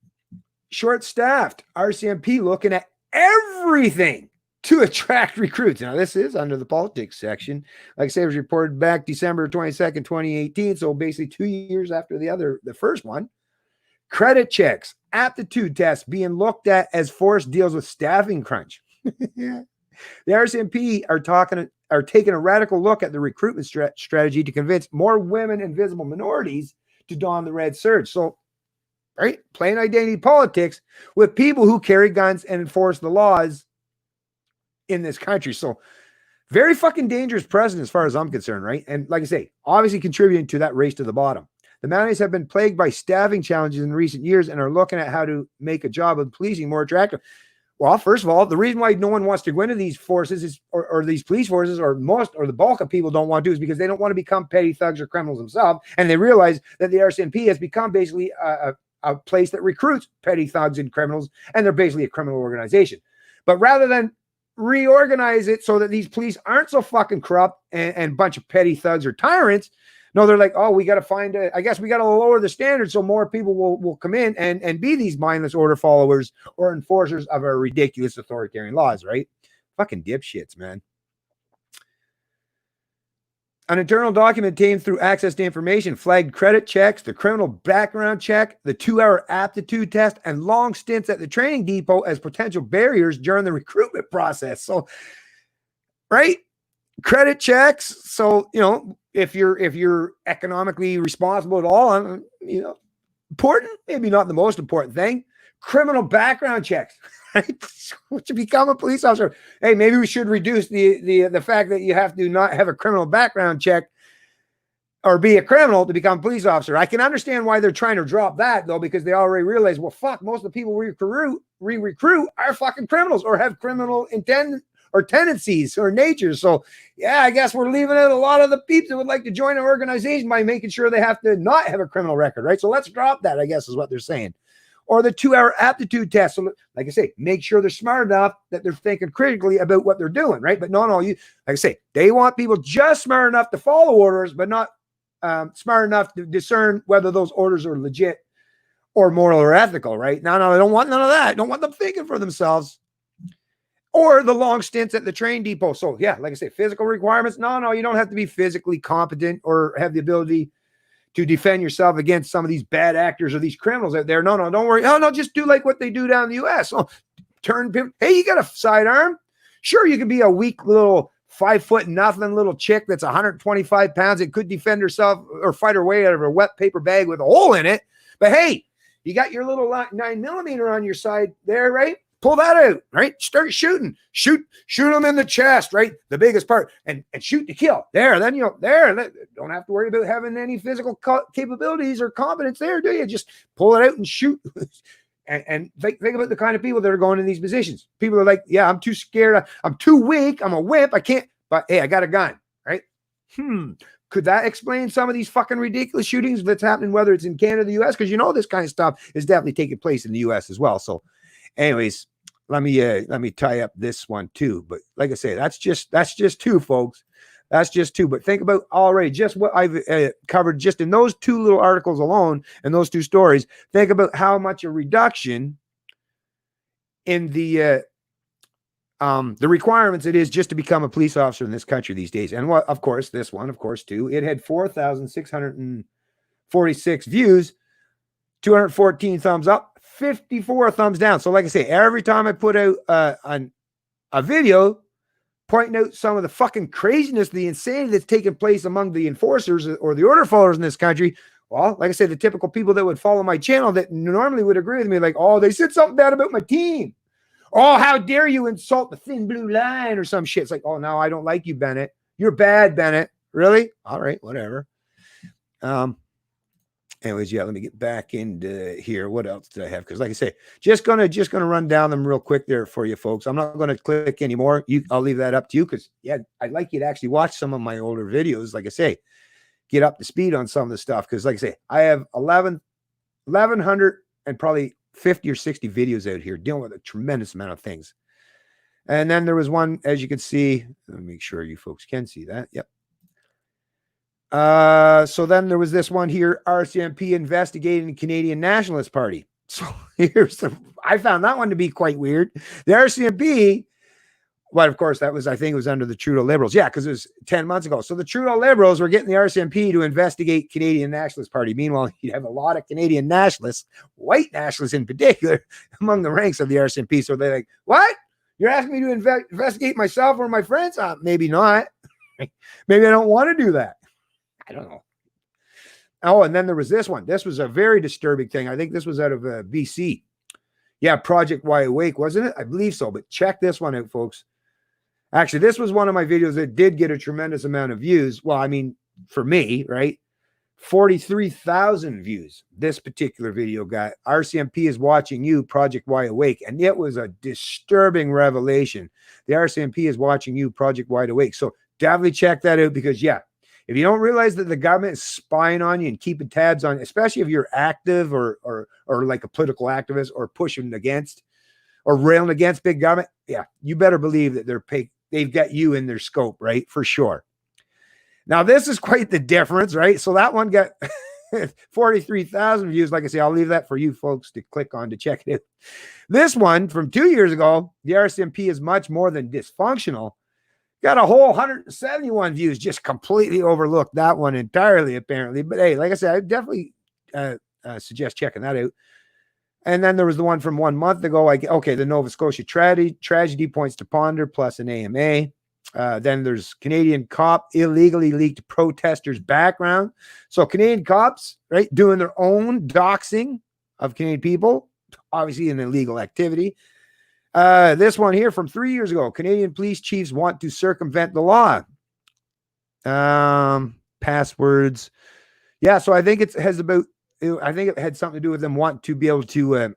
Short-staffed. RCMP looking at everything to attract recruits. Now, this is under the politics section. Like I say, it was reported back December 22nd, 2018. So basically 2 years after the first one. Credit checks, aptitude tests being looked at as force deals with staffing crunch. The RCMP are taking a radical look at the recruitment strategy to convince more women and visible minorities to don the red surge. So, right, playing identity politics with people who carry guns and enforce the laws in this country. So, very fucking dangerous president as far as I'm concerned, right? And like I say, obviously contributing to that race to the bottom. The Mounties have been plagued by staffing challenges in recent years and are looking at how to make a job of policing more attractive. Well, first of all, the reason why no one wants to go into these forces is, or these police forces, or the bulk of people don't want to, is because they don't want to become petty thugs or criminals themselves. And they realize that the RCMP has become basically a place that recruits petty thugs and criminals, and they're basically a criminal organization. But rather than reorganize it so that these police aren't so fucking corrupt and a bunch of petty thugs or tyrants, no, they're like, oh, we got to I guess we got to lower the standards so more people will come in and be these mindless order followers or enforcers of our ridiculous authoritarian laws, right? Fucking dipshits, man. An internal document obtained through access to information flagged credit checks, the criminal background check, the 2-hour aptitude test, and long stints at the training depot as potential barriers during the recruitment process. So, right? Credit checks. So, if you're economically responsible at all, important, maybe not the most important thing. Criminal background checks, right? To become a police officer. Hey, maybe we should reduce the fact that you have to not have a criminal background check or be a criminal to become a police officer. I can understand why they're trying to drop that, though, because they already realize, well, fuck, most of the people we recruit are fucking criminals or have criminal intent or tendencies or natures. So, yeah, I guess we're leaving out a lot of the people that would like to join our organization by making sure they have to not have a criminal record, right? So let's drop that, I guess, is what they're saying. Or the 2-hour aptitude test. So, like I say, make sure they're smart enough that they're thinking critically about what they're doing, right? But no, like I say, they want people just smart enough to follow orders, but not smart enough to discern whether those orders are legit or moral or ethical, right? No, I don't want none of that. I don't want them thinking for themselves. Or the long stints at the train depot. So, yeah, like I say, physical requirements. No, you don't have to be physically competent or have the ability to defend yourself against some of these bad actors or these criminals out there. No, don't worry. Oh, no, just do like what they do down in the U.S. Oh, hey, you got a sidearm? Sure, you can be a weak little 5'0" little chick that's 125 pounds that could defend herself or fight her way out of a wet paper bag with a hole in it. But, hey, you got your little 9mm on your side there, right? Pull that out, right? Start shooting. Shoot them in the chest, right? The biggest part. And shoot to kill. There, then don't have to worry about having any physical capabilities or competence there, do you? Just pull it out and shoot. and think about the kind of people that are going in these positions. People are like, yeah, I'm too scared. I'm too weak. I'm a wimp. I can't. But, hey, I got a gun, right? Could that explain some of these fucking ridiculous shootings that's happening, whether it's in Canada or the U.S.? Because this kind of stuff is definitely taking place in the U.S. as well. So, anyways, let me tie up this one too. But like I say, that's just two, folks. That's just two. But think about already just what I've covered just in those two little articles alone and those two stories. Think about how much a reduction in the requirements it is just to become a police officer in this country these days. And what, of course, this one, of course, too, it had 4,646 views, 214 thumbs up, 54 thumbs down. So like I say, every time I put out a video pointing out some of the fucking craziness, the insanity that's taking place among the enforcers or the order followers in this country, well, like I said, the typical people that would follow my channel that normally would agree with me, like, oh, they said something bad about my team. Oh, how dare you insult the thin blue line or some shit. It's like, oh, no, I don't like you, Bennett. You're bad, Bennett. Really? All right, whatever. Anyways, yeah, let me get back into here. What else did I have? Because like I say, just gonna run down them real quick there for you folks. I'm not gonna click anymore. I'll leave that up to you because yeah, I'd like you to actually watch some of my older videos. Like I say, get up to speed on some of the stuff. Because like I say, I have 1,100 and probably 50 or 60 videos out here dealing with a tremendous amount of things. And then there was one, as you can see, let me make sure you folks can see that. Yep. So then there was this one here, RCMP investigating the Canadian Nationalist Party. So I found that one to be quite weird. The RCMP, well, of course, I think it was under the Trudeau Liberals. Yeah, because it was 10 months ago. So the Trudeau Liberals were getting the RCMP to investigate Canadian Nationalist Party. Meanwhile, you have a lot of Canadian nationalists, white nationalists in particular, among the ranks of the RCMP. So they're like, what? You're asking me to investigate myself or my friends? Maybe not. Maybe I don't want to do that. I don't know. Oh, and then there was this one. This was a very disturbing thing. I think this was out of BC. Yeah, Project Wide Awake, wasn't it? I believe so. But check this one out, folks. Actually, this was one of my videos that did get a tremendous amount of views. Well, I mean, for me, right? 43,000 views. This particular video got. RCMP is watching you, Project Wide Awake. And it was a disturbing revelation. The RCMP is watching you, Project Wide Awake. So definitely check that out because, yeah, if you don't realize that the government is spying on you and keeping tabs on, especially if you're active or like a political activist or pushing against or railing against big government, yeah, you better believe that they've got you in their scope, right? For sure. Now, this is quite the difference, right? So that one got 43,000 views. Like I say, I'll leave that for you folks to click on to check it out. This one from 2 years ago, the RCMP is much more than dysfunctional. Got a whole 171 views, just completely overlooked that one entirely, apparently. But hey, like I said, I definitely suggest checking that out. And then there was the one from 1 month ago. Okay, the Nova Scotia tragedy points to ponder plus an AMA. Then there's Canadian cop illegally leaked protesters' background. So Canadian cops, right, doing their own doxing of Canadian people, obviously an illegal activity. This one here from 3 years ago. Canadian police chiefs want to circumvent the law. Passwords. Yeah, so I think it had something to do with them wanting to be able to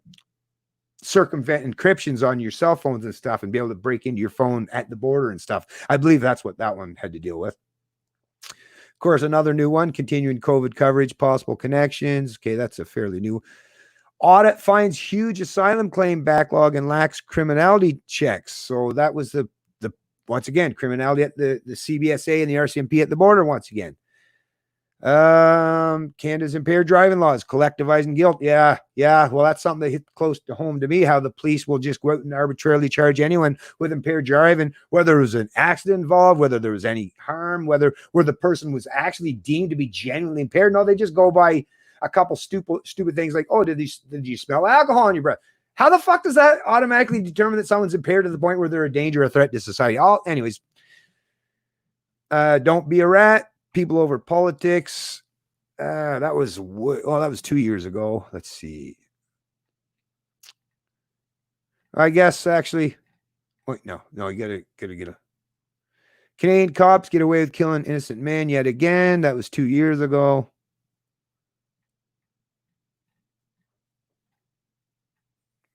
circumvent encryptions on your cell phones and stuff and be able to break into your phone at the border and stuff. I believe that's what that one had to deal with. Of course, another new one, continuing COVID coverage, possible connections. Okay, that's a fairly new. Audit finds huge asylum claim backlog and lacks criminality checks. So that was the once again, criminality at the CBSA and the RCMP at the border once again. Canada's impaired driving laws, collectivizing guilt. Yeah. Well, that's something that hit close to home to me, how the police will just go out and arbitrarily charge anyone with impaired driving, whether it was an accident involved, whether there was any harm, where the person was actually deemed to be genuinely impaired. No, they just go by a couple stupid things like, oh, did you smell alcohol in your breath? How the fuck does that automatically determine that someone's impaired to the point where they're a danger or a threat to society? Anyways, don't be a rat. People over politics. That was 2 years ago. Let's see. I guess actually, wait, no, you gotta get a. Canadian cops get away with killing innocent men yet again. That was 2 years ago.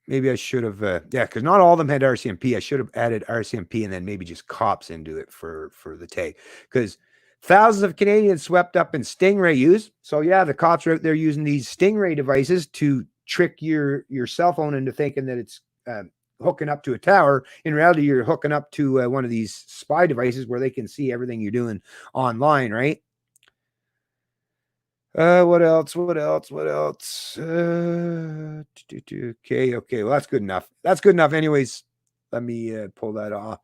Maybe I should have, because not all of them had RCMP. I should have added RCMP and then maybe just cops into it for the tag. Because thousands of Canadians swept up in Stingray use. So yeah, the cops are out there using these Stingray devices to trick your cell phone into thinking that it's hooking up to a tower. In reality, you're hooking up to one of these spy devices where they can see everything you're doing online, right? What else? Okay. Well, that's good enough. Anyways, let me pull that off.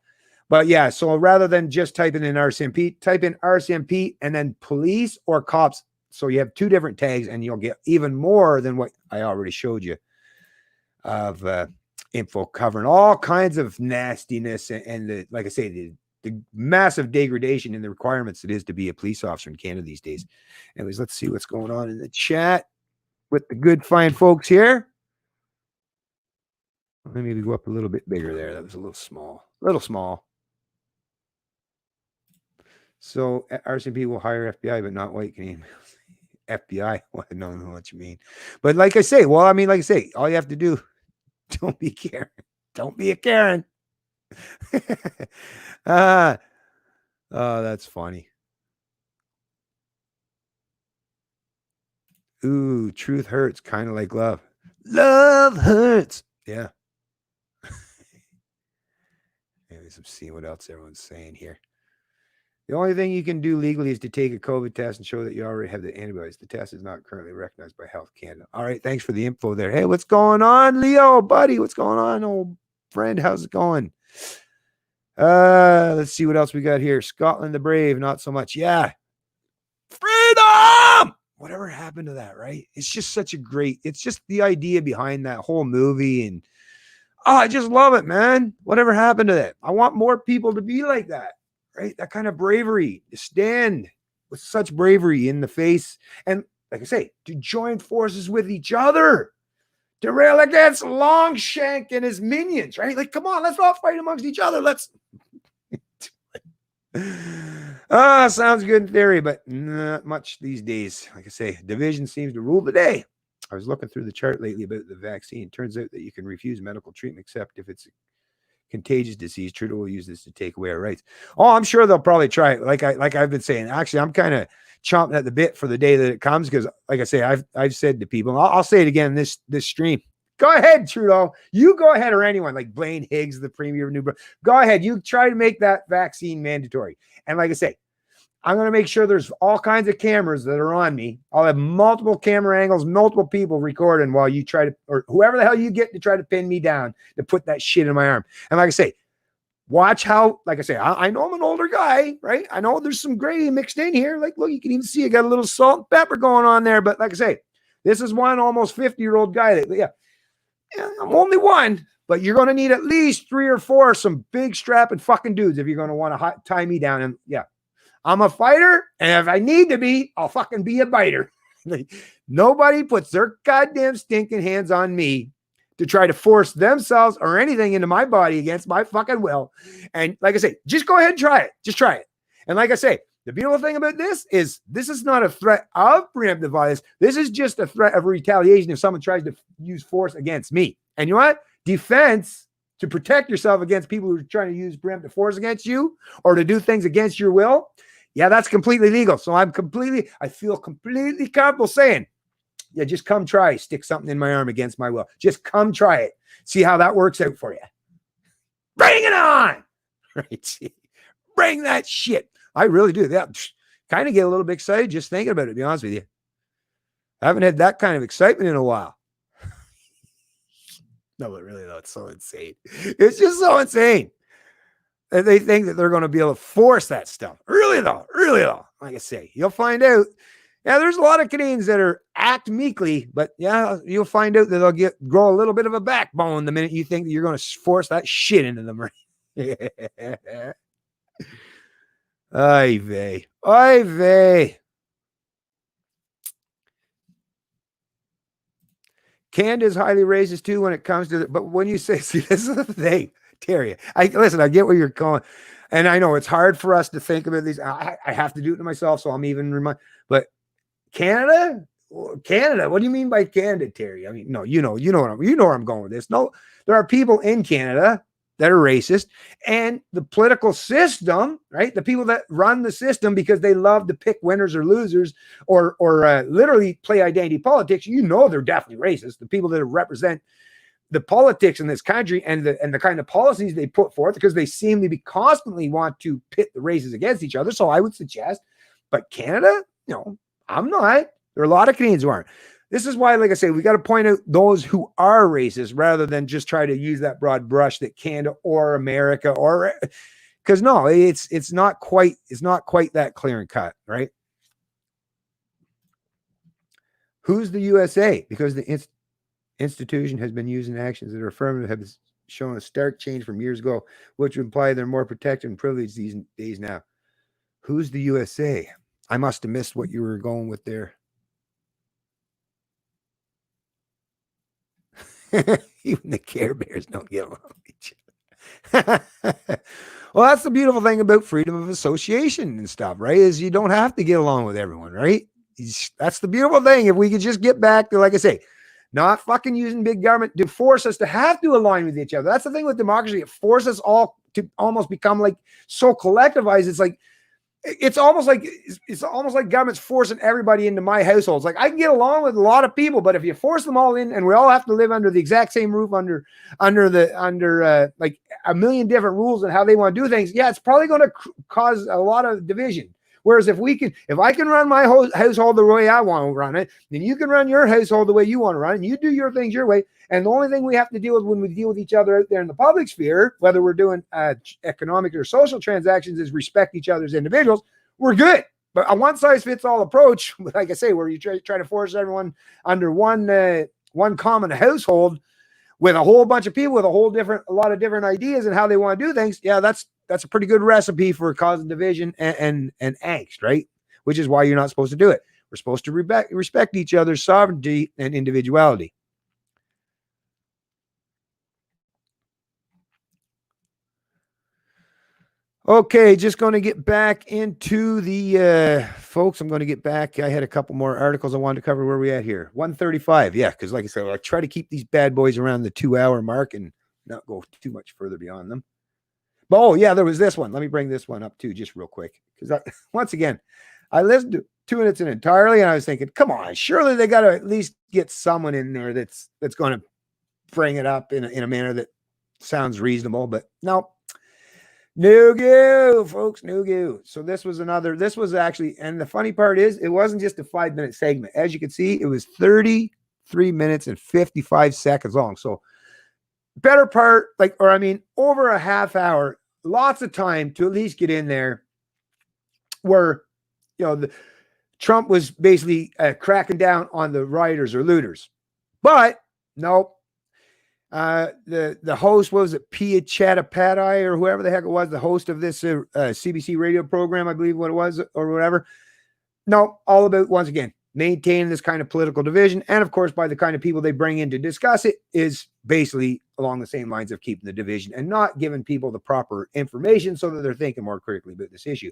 But yeah, so rather than just typing in RCMP, type in RCMP and then police or cops. So you have two different tags and you'll get even more than what I already showed you of info covering all kinds of nastiness and like I say, the massive degradation in the requirements it is to be a police officer in Canada these days. Anyways, let's see what's going on in the chat with the good fine folks here. Let me maybe go up a little bit bigger there. That was a little small. So RCMP will hire FBI, but not white Canadians. FBI. Well, I don't know what you mean. But like I say, well, I mean, like I say, all you have to do, don't be Karen. Don't be a Karen. Oh, that's funny. Ooh, truth hurts, kind of like love. Love hurts. Yeah. Anyways, I'm seeing what else everyone's saying here. The only thing you can do legally is to take a COVID test and show that you already have the antibodies. The test is not currently recognized by Health Canada. All right, thanks for the info there. Hey, what's going on, Leo, buddy? What's going on, old friend? How's it going? Let's see what else we got here. Scotland the Brave, not so much. Yeah. Freedom! Whatever happened to that, right? It's just such a great, it's just the idea behind that whole movie. And I just love it, man. Whatever happened to that? I want more people to be like that, right? That kind of bravery, to stand with such bravery in the face. And like I say, to join forces with each other, to rail against Longshank and his minions, right? Like, come on, let's all fight amongst each other. Let's. Sounds good in theory, but not much these days. Like I say, division seems to rule the day. I was looking through the chart lately about the vaccine. Turns out that you can refuse medical treatment except if it's a contagious disease. Trudeau will use this to take away our rights. Oh, I'm sure they'll probably try it. Like I've been saying. Actually, I'm kind of chomping at the bit for the day that it comes because, like I say, I've said to people, I'll say it again in this stream. Go ahead, Trudeau. You go ahead, or anyone like Blaine Higgs, the premier of New Brunswick. Go ahead. You try to make that vaccine mandatory. And like I say, I'm going to make sure there's all kinds of cameras that are on me. I'll have multiple camera angles, multiple people recording while you try to, or whoever the hell you get to try to pin me down to put that shit in my arm. And like I say, watch how, like I say, I know I'm an older guy, right? I know there's some gray mixed in here. Like, look, you can even see I got a little salt and pepper going on there. But like I say, this is one almost 50-year-old guy that, yeah, I'm only one, but you're going to need at least 3 or 4 some big strapping fucking dudes if you're going to want to tie me down. And yeah, I'm a fighter, and if I need to be, I'll fucking be a biter. Nobody puts their goddamn stinking hands on me to try to force themselves or anything into my body against my fucking will. And like I say, just go ahead and try it. Just try it. And like I say, the beautiful thing about this is not a threat of preemptive violence. This is just a threat of retaliation if someone tries to use force against me. And you know what? Defense, to protect yourself against people who are trying to use preemptive force against you or to do things against your will. Yeah, that's completely legal. So I feel completely comfortable saying, yeah, just come try, stick something in my arm against my will. Just come try it. See how that works out for you. Bring it on. Right? Bring that shit. I really do. That kind of get a little bit excited just thinking about it, to be honest with you. I haven't had that kind of excitement in a while. No, but really, though, it's so insane. It's just so insane. They think that they're going to be able to force that stuff. Really though, like I say, you'll find out. Yeah, there's a lot of Canadians that act meekly, but yeah, you'll find out that they'll grow a little bit of a backbone the minute you think that you're going to force that shit into them. Ay vey. Ay vey. Canada is highly racist too when it comes to but when you say, see, this is the thing. Terry, I get where you're going, and I know it's hard for us to think about these. I have to do it to myself, so I'm even but Canada, what do you mean by Canada, Terry? I mean, no, you know where I'm going with this. No, there are people in Canada that are racist, and the political system, right? The people that run the system because they love to pick winners or losers, or literally play identity politics. They're definitely racist. The people that represent the politics in this country and the kind of policies they put forth, because they seem to be constantly want to pit the races against each other. So I would suggest, but Canada, I'm not. There are a lot of Canadians who aren't. This is why, like I say, we got to point out those who are racist rather than just try to use that broad brush that Canada or America or, because no, it's not quite that clear and cut, right? Who's the USA? Because the institution has been using actions that are affirmative, have shown a stark change from years ago, which would imply they're more protected and privileged these days now. Who's the USA? I must have missed what you were going with there. Even the Care Bears don't get along with each other. Well, that's the beautiful thing about freedom of association and stuff, right? Is you don't have to get along with everyone, right? That's the beautiful thing. If we could just get back to, like I say, not fucking using big government to force us to have to align with each other. That's the thing with democracy. It forces us all to almost become like so collectivized. It's almost like government's forcing everybody into my households. Like I can get along with a lot of people, but if you force them all in and we all have to live under the exact same roof under like a million different rules and how they want to do things, yeah, it's probably going to cause a lot of division. Whereas if I can run my household the way I want to run it, then you can run your household the way you want to run it, and you do your things your way. And the only thing we have to deal with when we deal with each other out there in the public sphere, whether we're doing economic or social transactions, is respect each other as individuals. We're good. But a one-size-fits-all approach, like I say, where you try to force everyone under one common household with a whole bunch of people with a lot of different ideas and how they want to do things, yeah, that's a pretty good recipe for causing division and angst, right? Which is why you're not supposed to do it. We're supposed to respect each other's sovereignty and individuality. Okay, just going to get back into the folks. I'm going to get back. I had a couple more articles I wanted to cover. Where are we at here? 135. Yeah, because like I said, I try to keep these bad boys around the 2-hour mark and not go too much further beyond them. But oh yeah, there was this one. Let me bring this one up too, just real quick, because once again, I listened to it entirely, and I was thinking, come on, surely they got to at least get someone in there that's going to bring it up in a manner that sounds reasonable. But no goo, folks, no goo. So this was actually, and the funny part is, it wasn't just a 5-minute segment. As you can see, it was 33 minutes and 55 seconds long. So better part, over a half hour, lots of time to at least get in there where, Trump was basically cracking down on the rioters or looters. But nope. The host, was it Pia Chattopadhyay or whoever the heck it was, the host of this CBC radio program, I believe what it was, or whatever. No, all about, once again, maintaining this kind of political division. And of course, by the kind of people they bring in to discuss it, is basically along the same lines of keeping the division and not giving people the proper information so that they're thinking more critically about this issue.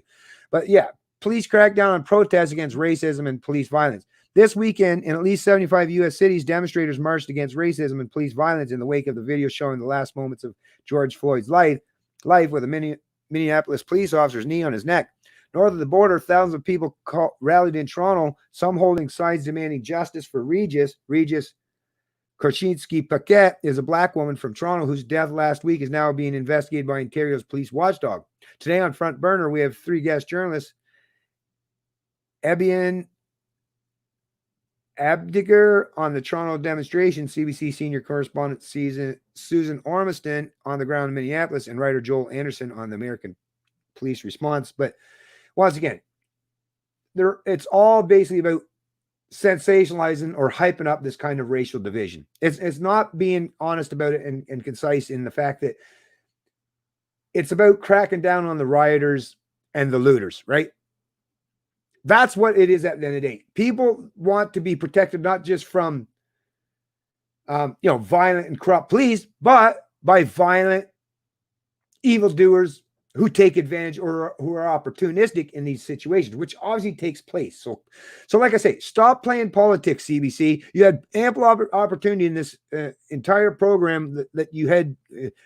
But yeah, police crack down on protests against racism and police violence. This weekend, in at least 75 U.S. cities, demonstrators marched against racism and police violence in the wake of the video showing the last moments of George Floyd's life with a Minneapolis police officer's knee on his neck. North of the border, thousands of people rallied in Toronto, some holding signs demanding justice for Regis. Regis Korchinski-Paquette is a black woman from Toronto whose death last week is now being investigated by Ontario's police watchdog. Today on Front Burner, we have 3 guest journalists. Ebian Abdiger on the Toronto demonstration, CBC senior correspondent Susan Ormiston on the ground in Minneapolis, and writer Joel Anderson on the American police response. But once again, it's all basically about sensationalizing or hyping up this kind of racial division. It's not being honest about it and concise in the fact that it's about cracking down on the rioters and the looters, right? That's what it is at the end of the day. People want to be protected not just from, violent and corrupt police, but by violent evildoers who take advantage or who are opportunistic in these situations, which obviously takes place. So like I say, stop playing politics, CBC. You had ample opportunity in this entire program that you had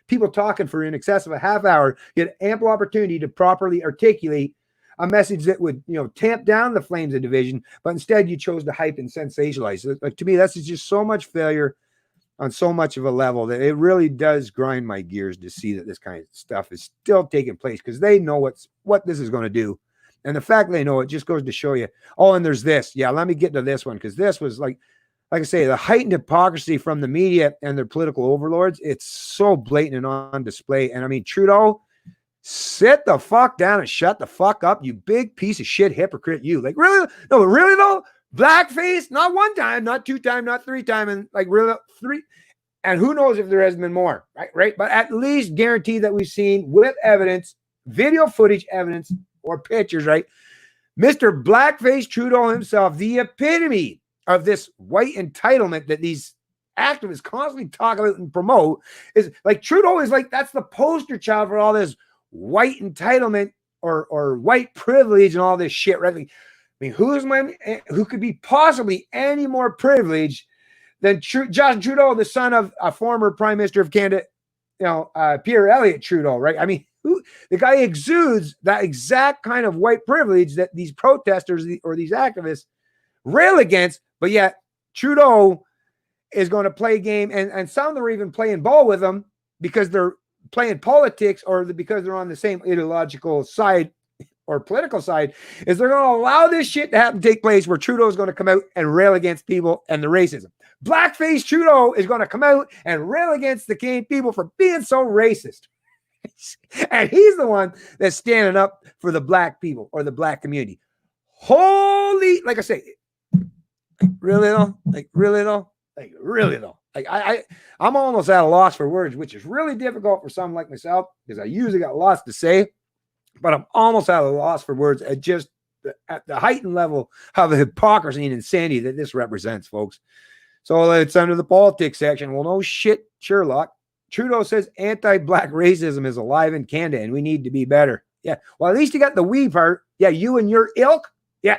people talking for in excess of a half hour. You had ample opportunity to properly articulate a message that would, tamp down the flames of division, but instead you chose to hype and sensationalize. Like, to me, that's just so much failure on so much of a level that it really does grind my gears to see that this kind of stuff is still taking place, because they know what this is going to do. And the fact they know it just goes to show you, oh, and there's this. Yeah, let me get to this one, because this was like I say, the heightened hypocrisy from the media and their political overlords. It's so blatant and on display. And I mean, Trudeau, sit the fuck down and shut the fuck up, you big piece of shit hypocrite, you. Like, really? No, really though? Blackface, not 1 time, not 2 times, not 3 times, and like really 3. And who knows if there has been more, right? But at least guarantee that we've seen with evidence, video footage evidence or pictures, right? Mr. Blackface Trudeau himself, the epitome of this white entitlement that these activists constantly talk about and promote, is like Trudeau is like, that's the poster child for all this white entitlement or white privilege and all this shit, right? Like, mean, who could be possibly any more privileged than Justin Trudeau, the son of a former Prime Minister of Canada, Pierre Elliott Trudeau, right? I mean, the guy exudes that exact kind of white privilege that these protesters or these activists rail against, but yet Trudeau is going to play a game, and some of them are even playing ball with him because they're playing politics or because they're on the same ideological side or political side, is they're going to allow this shit to happen, take place, where Trudeau is going to come out and rail against people and the racism. Blackface Trudeau is going to come out and rail against the Canadian people for being so racist. And he's the one that's standing up for the black people or the black community. Holy, like I say, really though? I'm almost at a loss for words, which is really difficult for someone like myself because I usually got lots to say, but I'm almost at a loss for words at the heightened level of the hypocrisy and insanity that this represents, folks. So it's under the politics section. Well, no shit, Sherlock. Trudeau says anti-black racism is alive in Canada and we need to be better. Yeah. Well, at least you got the we part. Yeah. You and your ilk. Yeah.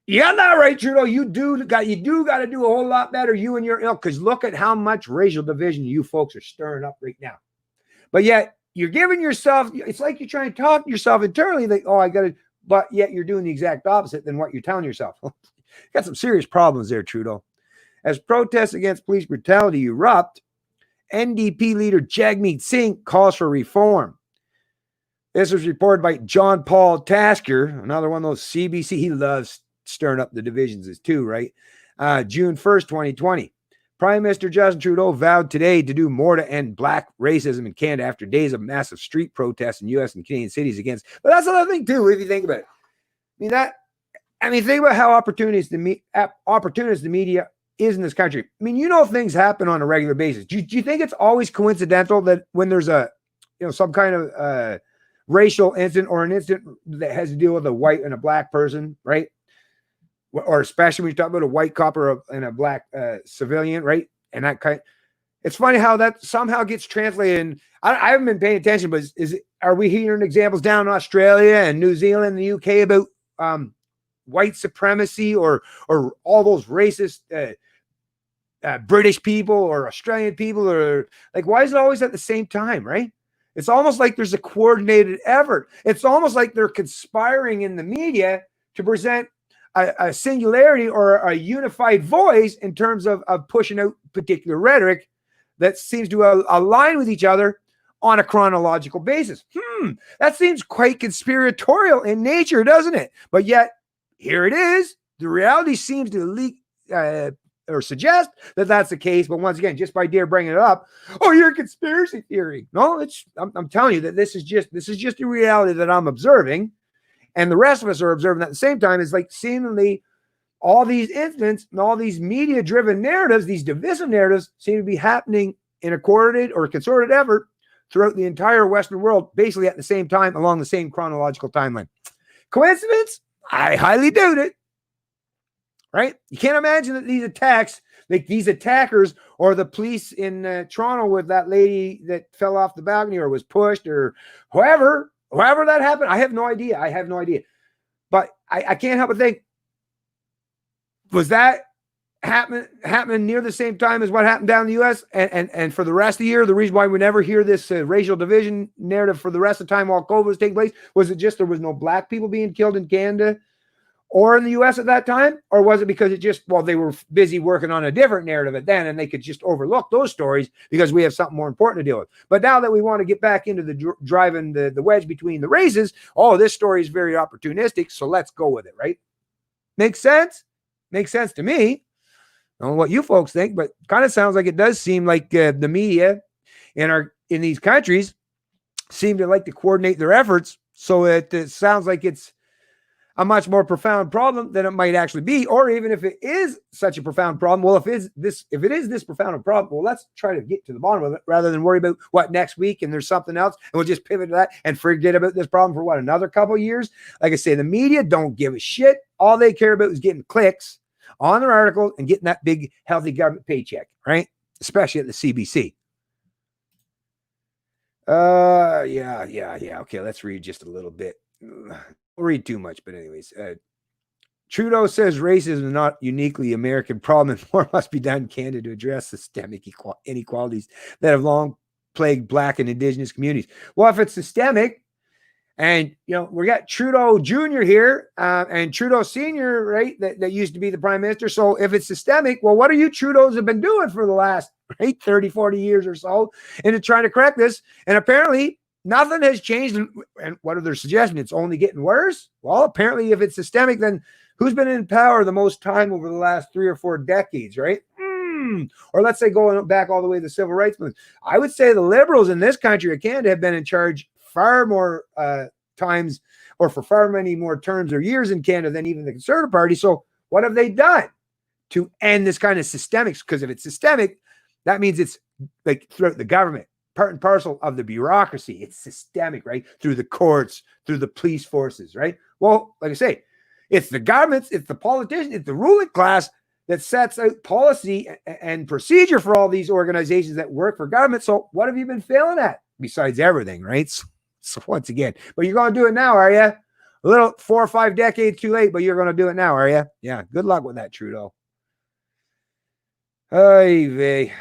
Yeah, not right, Trudeau. You do got to do a whole lot better, you and your ilk, because look at how much racial division you folks are stirring up right now. But yet you're giving yourself, it's like you're trying to talk to yourself internally, like, oh, I got to, but yet you're doing the exact opposite than what you're telling yourself. Got some serious problems there, Trudeau. As protests against police brutality erupt, NDP leader Jagmeet Singh calls for reform. This was reported by John Paul Tasker, another one of those CBC. He loves stirring up the divisions too, right? June 1st, 2020. Prime Minister Justin Trudeau vowed today to do more to end black racism in Canada after days of massive street protests in U.S. and Canadian cities against. But that's another thing too, if you think about it. Think about how opportunist the media is in this country. I mean, things happen on a regular basis. Do you think it's always coincidental that when there's some kind of racial incident or an incident that has to deal with a white and a black person, right? Or especially when you talk about a white cop and a black civilian, right? And that it's funny how that somehow gets translated. And I haven't been paying attention, but are we hearing examples down in Australia and New Zealand and the UK about white supremacy or all those racist British people or Australian people, or like, why is it always at the same time, right? It's almost like there's a coordinated effort. It's almost like they're conspiring in the media to present a singularity or a unified voice in terms of pushing out particular rhetoric that seems to align with each other on a chronological basis. That seems quite conspiratorial in nature, doesn't it? But yet, here it is. The reality seems to leak or suggest that that's the case. But once again, just by dare bringing it up, oh, you're a conspiracy theory. No, I'm telling you that this is just a reality that I'm observing. And the rest of us are observing at the same time. Is like seemingly all these incidents and all these media-driven narratives, these divisive narratives, seem to be happening in a coordinated or concerted effort throughout the entire Western world, basically at the same time, along the same chronological timeline. Coincidence? I highly doubt it. Right? You can't imagine that these attacks, like these attackers or the police in Toronto with that lady that fell off the balcony or was pushed or whoever that happened, I have no idea. But I can't help but think, was that happening near the same time as what happened down in the U.S. and for the rest of the year? The reason why we never hear this racial division narrative for the rest of the time while COVID was taking place, was it just there was no black people being killed in Canada or in the U.S. at that time? Or was it because they were busy working on a different narrative at then and they could just overlook those stories because we have something more important to deal with? But now that we want to get back into the driving the wedge between the races, this story is very opportunistic, so let's go with it, right? Makes sense? Makes sense to me. I don't know what you folks think, but kind of sounds like it does seem like the media in these countries seem to like to coordinate their efforts, so it sounds like it's a much more profound problem than it might actually be. Or even if it is such a profound problem, well, if it is this profound a problem, well, let's try to get to the bottom of it rather than worry about what next week and there's something else and we'll just pivot to that and forget about this problem for another couple of years. Like I say, the media don't give a shit. All they care about is getting clicks on their articles and getting that big, healthy government paycheck, right? Especially at the CBC. Yeah. Okay, let's read just a little bit. We'll read too much, but anyways. Trudeau says racism is not uniquely American problem, and more must be done in Canada to address systemic inequalities that have long plagued Black and Indigenous communities. Well, if it's systemic, and we got Trudeau Jr. here and Trudeau Sr., right? That used to be the prime minister. So if it's systemic, well, what are you Trudeaus have been doing for the last 30, 40 years or so into trying to correct this? And apparently nothing has changed. And what are their suggestions? It's only getting worse. Well, apparently if it's systemic, then who's been in power the most time over the last 3 or 4 decades, right? Or let's say going back all the way to the civil rights movement. I would say the Liberals in this country of Canada have been in charge far more times, or for far many more terms or years in Canada than even the Conservative Party. So what have they done to end this kind of systemics? Because if it's systemic, that means it's like throughout the government, part and parcel of the bureaucracy. It's systemic, right? Through the courts, through the police forces, right? Well, like I say, it's the governments, it's the politicians, it's the ruling class that sets out policy and procedure for all these organizations that work for government. So what have you been failing at besides everything, right? So once again, but you're going to do it now, are you? A little 4 or 5 decades too late, but you're going to do it now, are you? Yeah. Good luck with that, Trudeau. Oy vey.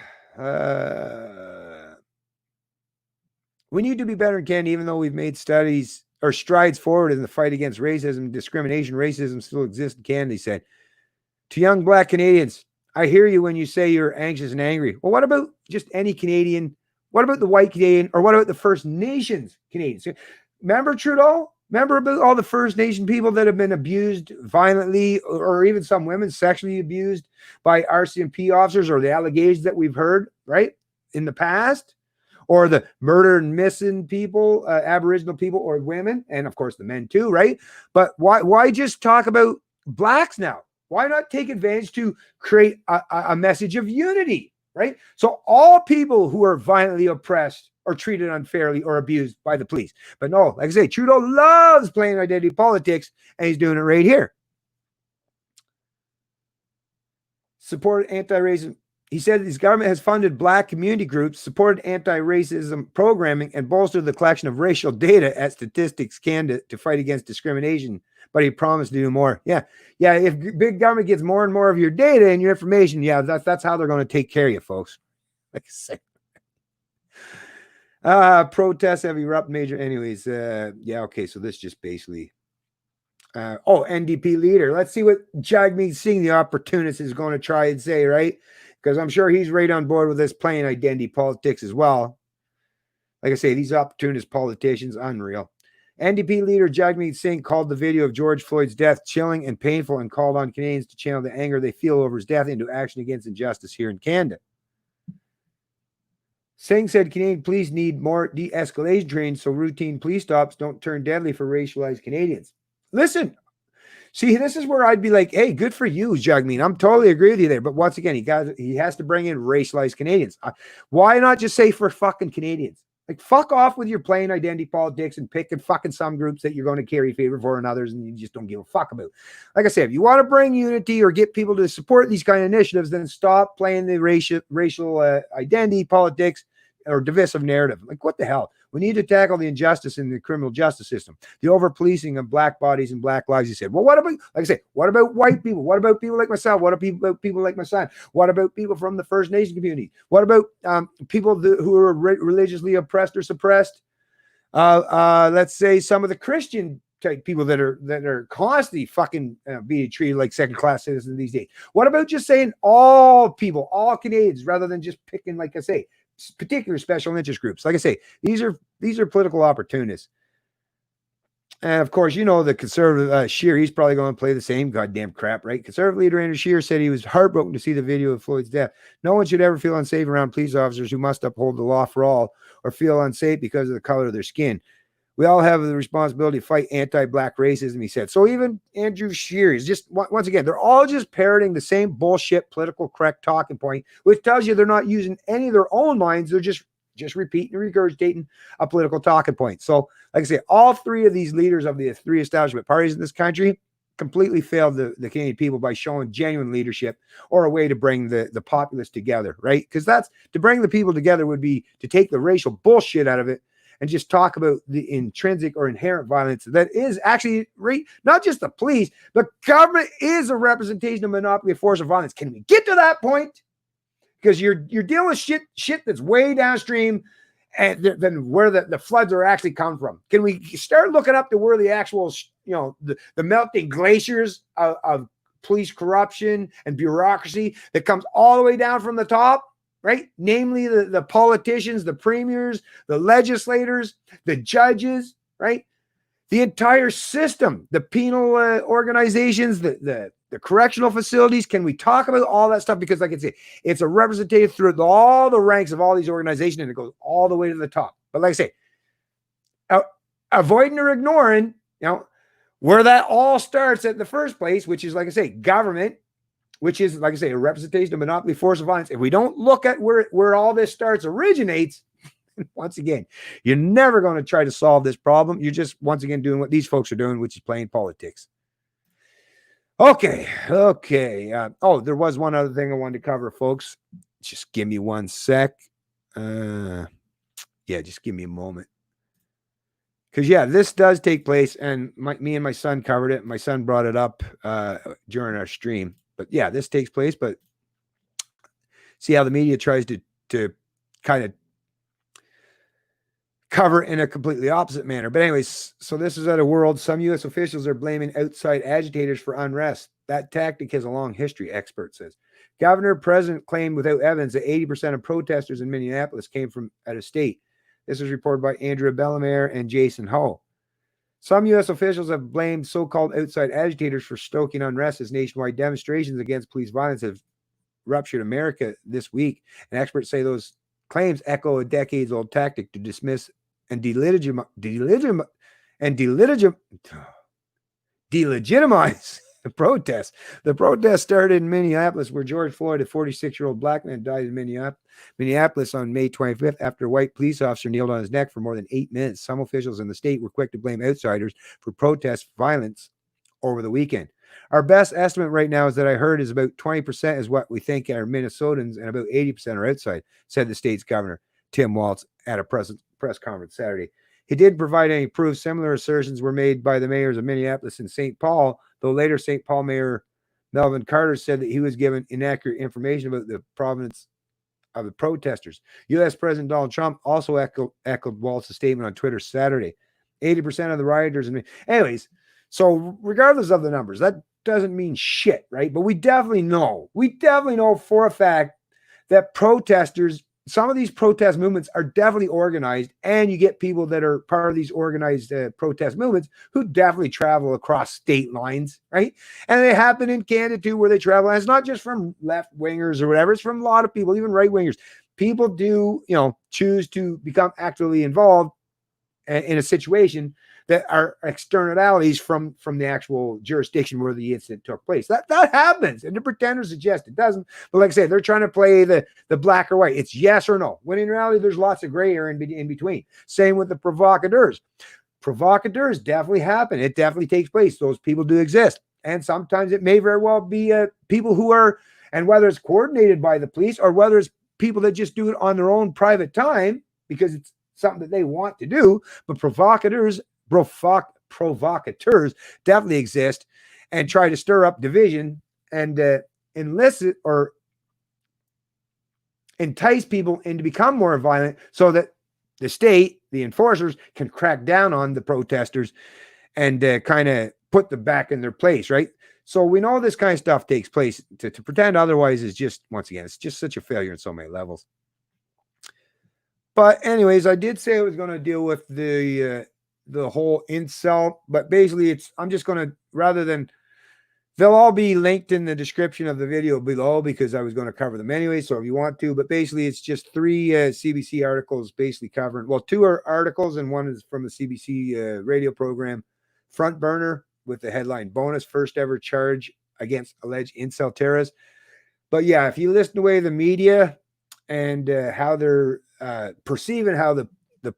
We need to be better in Canada, even though we've made studies or strides forward in the fight against racism, discrimination. Racism still exists in Canada, he said. To young Black Canadians, I hear you when you say you're anxious and angry. Well, what about just any Canadian? What about the white Canadian, or what about the First Nations Canadians? Remember Trudeau? Remember about all the First Nation people that have been abused violently, or even some women sexually abused by RCMP officers, or the allegations that we've heard, right, in the past? Or the murdered and missing people, Aboriginal people, or women, and of course the men too, right? But why just talk about Blacks now? Why not take advantage to create a message of unity, right? So all people who are violently oppressed or treated unfairly or abused by the police. But no, like I say, Trudeau loves playing identity politics, and he's doing it right here. Support anti-racism. He said his government has funded Black community groups, supported anti-racism programming, and bolstered the collection of racial data at Statistics Canada to fight against discrimination. But he promised to do more. Yeah. If big government gets more and more of your data and your information, that's how they're going to take care of you, folks. Like I say. Protests have erupted major. Anyways, okay. So this just basically. NDP leader. Let's see what Jagmeet Singh, the opportunist, is going to try and say, right? Because I'm sure he's right on board with this playing identity politics as well. Like I say, these opportunist politicians, unreal. NDP leader Jagmeet Singh called the video of George Floyd's death chilling and painful, and called on Canadians to channel the anger they feel over his death into action against injustice here in Canada. Singh said Canadian police need more de-escalation training so routine police stops don't turn deadly for racialized Canadians. Listen, see, this is where I'd be like, hey, good for you, Jagmeet. I'm totally agree with you there. But once again, he has to bring in racialized Canadians. Why not just say for fucking Canadians? Like, fuck off with your plain identity politics and picking fucking some groups that you're going to carry favor for and others and you just don't give a fuck about. Like I said, if you want to bring unity or get people to support these kind of initiatives, then stop playing the racial identity politics or divisive narrative. Like, what the hell? We need to tackle the injustice in the criminal justice system, the over-policing of Black bodies and Black lives. He said, well, what about, like I say, what about white people? What about people like myself? What about people like my son? What about people from the First Nation community? What about people who are religiously oppressed or suppressed? Let's say some of the Christian type people that are constantly fucking being treated like second-class citizens these days. What about just saying all people, all Canadians, rather than just picking, like I say, particular special interest groups? Like I say, these are political opportunists. And of course, the conservative Scheer, he's probably going to play the same goddamn crap, right? Conservative leader Andrew Scheer said he was heartbroken to see the video of Floyd's death. No one should ever feel unsafe around police officers who must uphold the law for all, or feel unsafe because of the color of their skin. We all have the responsibility to fight anti-Black racism, he said. So even Andrew Scheer is just, once again, they're all just parroting the same bullshit political correct talking point, which tells you they're not using any of their own minds. They're just repeating and regurgitating a political talking point. So, like I say, all three of these leaders of the three establishment parties in this country completely failed the Canadian people by showing genuine leadership or a way to bring the populace together, right? Because that's, to bring the people together would be to take the racial bullshit out of it and just talk about the intrinsic or inherent violence that is actually not just the police, but government is a representation of monopoly of force or violence. Can we get to that point? Because you're dealing with shit that's way downstream and than where the floods are actually come from. Can we start looking up to where the actual, the melting glaciers of police corruption and bureaucracy that comes all the way down from the top, right? Namely the politicians, the premiers, the legislators, the judges, right? The entire system, the penal organizations, the correctional facilities. Can we talk about all that stuff? Because like I say, it's a representative through all the ranks of all these organizations, and it goes all the way to the top. But like I say, avoiding or ignoring, where that all starts at the first place, which is, like I say, government, which is, like I say, a representation of monopoly force of violence. If we don't look at where all this originates, once again, you're never going to try to solve this problem. You're just, once again, doing what these folks are doing, which is playing politics. Okay. There was one other thing I wanted to cover, folks. Just give me one sec. Just give me a moment. Because, this does take place, and me and my son covered it. My son brought it up during our stream. But, this takes place. But see how the media tries to kind of cover in a completely opposite manner. But anyways, so this is at a world. Some U.S. officials are blaming outside agitators for unrest. That tactic has a long history, expert says. President claimed without evidence that 80% of protesters in Minneapolis came from out of state. This was reported by Andrea Bellemare and Jason Ho. Some U.S. officials have blamed so-called outside agitators for stoking unrest as nationwide demonstrations against police violence have ruptured America this week. And experts say those claims echo a decades-old tactic to dismiss and delegitimize the protests. The protest started in Minneapolis, where George Floyd, a 46-year-old black man, died in Minneapolis on May 25th after a white police officer kneeled on his neck for more than 8 minutes. Some officials in the state were quick to blame outsiders for protest violence over the weekend. Our best estimate right now is that I heard is about 20% is what we think are Minnesotans and about 80% are outside, said the state's governor, Tim Walz, at a press conference Saturday. He did provide any proof. Similar assertions were made by the mayors of Minneapolis and St. Paul, though later St. Paul Mayor Melvin Carter said that he was given inaccurate information about the provenance of the protesters. U.S. President Donald Trump also echoed Walz's statement on Twitter Saturday. 80% of the rioters. Anyways, so regardless of the numbers, that doesn't mean shit, right? But we definitely know for a fact that protesters, some of these protest movements are definitely organized, and you get people that are part of these organized protest movements who definitely travel across state lines, right? And they happen in Canada too, where they travel. And it's not just from left wingers or whatever. It's from a lot of people, even right wingers. People do, choose to become actively involved in a situation that are externalities from the actual jurisdiction where the incident took place. That happens, and the pretenders suggest it doesn't. But like I say, they're trying to play the black or white. It's yes or no. When in reality, there's lots of gray area in between. Same with the provocateurs. Provocateurs definitely happen. It definitely takes place. Those people do exist, and sometimes it may very well be people who are, and whether it's coordinated by the police or whether it's people that just do it on their own private time because it's something that they want to do. But provocateurs definitely exist and try to stir up division and enlist or entice people into become more violent so that the state, the enforcers, can crack down on the protesters and kind of put them back in their place, right? So we know this kind of stuff takes place. To pretend otherwise is just, once again, it's just such a failure on so many levels. But anyways, I did say I was going to deal with the whole incel, but basically I'm just going to, rather than, they'll all be linked in the description of the video below because I was going to cover them anyway. So if you want to, but basically it's just 3 CBC articles basically covering, well, 2 are articles and one is from the CBC radio program, Front Burner, with the headline bonus first ever charge against alleged incel terrorists. But yeah, if you listen to the way the media and how they're perceiving how the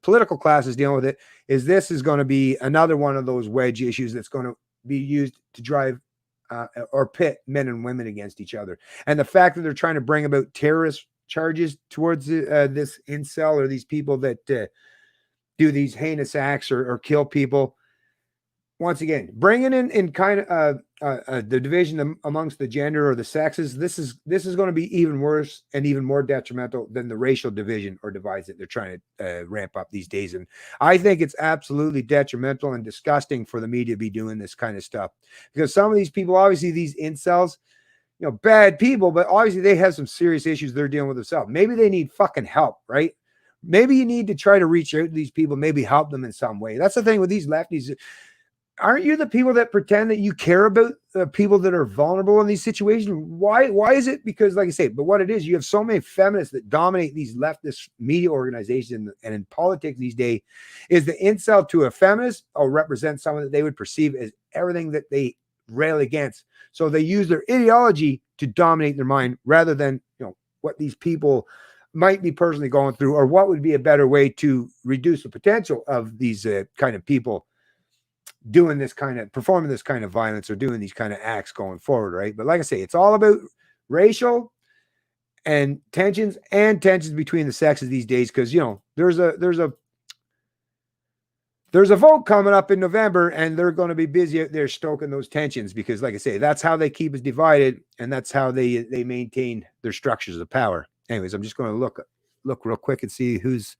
political class is dealing with it, this is going to be another one of those wedge issues that's going to be used to drive or pit men and women against each other. And the fact that they're trying to bring about terrorist charges towards this incel or these people that do these heinous acts or kill people. Once again, bringing in kind of the division amongst the gender or the sexes, this is going to be even worse and even more detrimental than the racial division or divides that they're trying to ramp up these days. And I think it's absolutely detrimental and disgusting for the media to be doing this kind of stuff, because some of these people, obviously these incels, you know, bad people, but obviously they have some serious issues they're dealing with themselves. Maybe they need fucking help, right? Maybe you need to try to reach out to these people, maybe help them in some way. That's the thing with these lefties. Aren't you the people that pretend that you care about people that are vulnerable in these situations? Why is it? Because, like I say, but what it is, you have so many feminists that dominate these leftist media organizations and in politics these days. Is the incel to a feminist or represent someone that they would perceive as everything that they rail against? So they use their ideology to dominate their mind rather than, you know, what these people might be personally going through, or what would be a better way to reduce the potential of these kind of people doing this kind of, performing this kind of violence or doing these kind of acts going forward, right? But like I say, it's all about racial and tensions between the sexes these days, because, you know, there's a vote coming up in November, and they're going to be busy out there stoking those tensions, because, like I say, that's how they keep us divided, and that's how they maintain their structures of power. Anyways, I'm just going to look real quick and see who's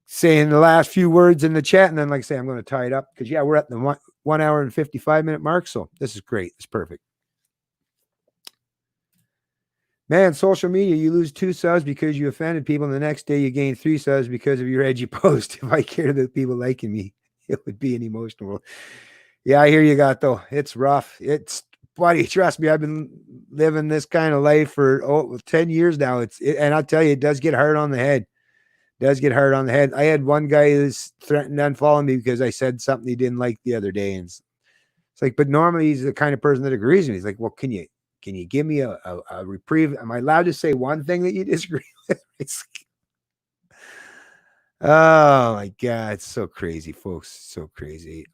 saying the last few words in the chat, and then, like I say, I'm going to tie it up, because yeah, we're at the 1 hour and 55-minute mark, so this is great. It's perfect. Man, social media, you lose 2 subs because you offended people, and the next day you gain 3 subs because of your edgy post. If I cared about people liking me, it would be an emotional world. Yeah, I hear you, though. It's rough. It's, buddy, trust me, I've been living this kind of life for 10 years now. And I'll tell you, it does get hard on the head. I had one guy who's threatened to unfollow me because I said something he didn't like the other day. And it's like, but normally he's the kind of person that agrees with me. He's like, well, can you give me a reprieve? Am I allowed to say one thing that you disagree with? Oh my God. It's so crazy, folks. So crazy.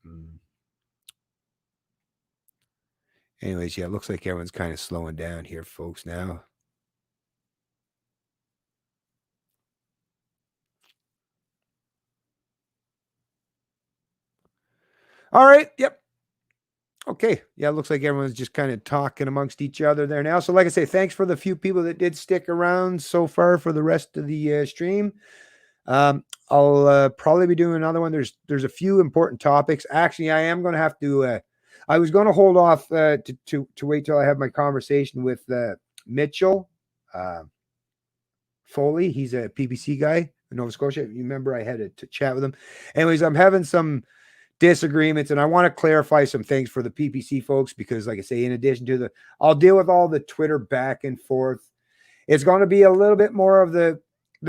Anyways, yeah, it looks like everyone's kind of slowing down here, folks, now. All right. Yep. Okay. Yeah, it looks like everyone's just kind of talking amongst each other there now. So like I say, thanks for the few people that did stick around so far for the rest of the stream. I'll probably be doing another one. There's a few important topics. Actually, I am going to have to, I was going to hold off to wait till I have my conversation with Mitchell Foley. He's a PPC guy in Nova Scotia. You remember I had to chat with him. Anyways, I'm having some disagreements, and I want to clarify some things for the PPC folks, because, like I say, in addition to I'll deal with all the Twitter back and forth. It's going to be a little bit more of the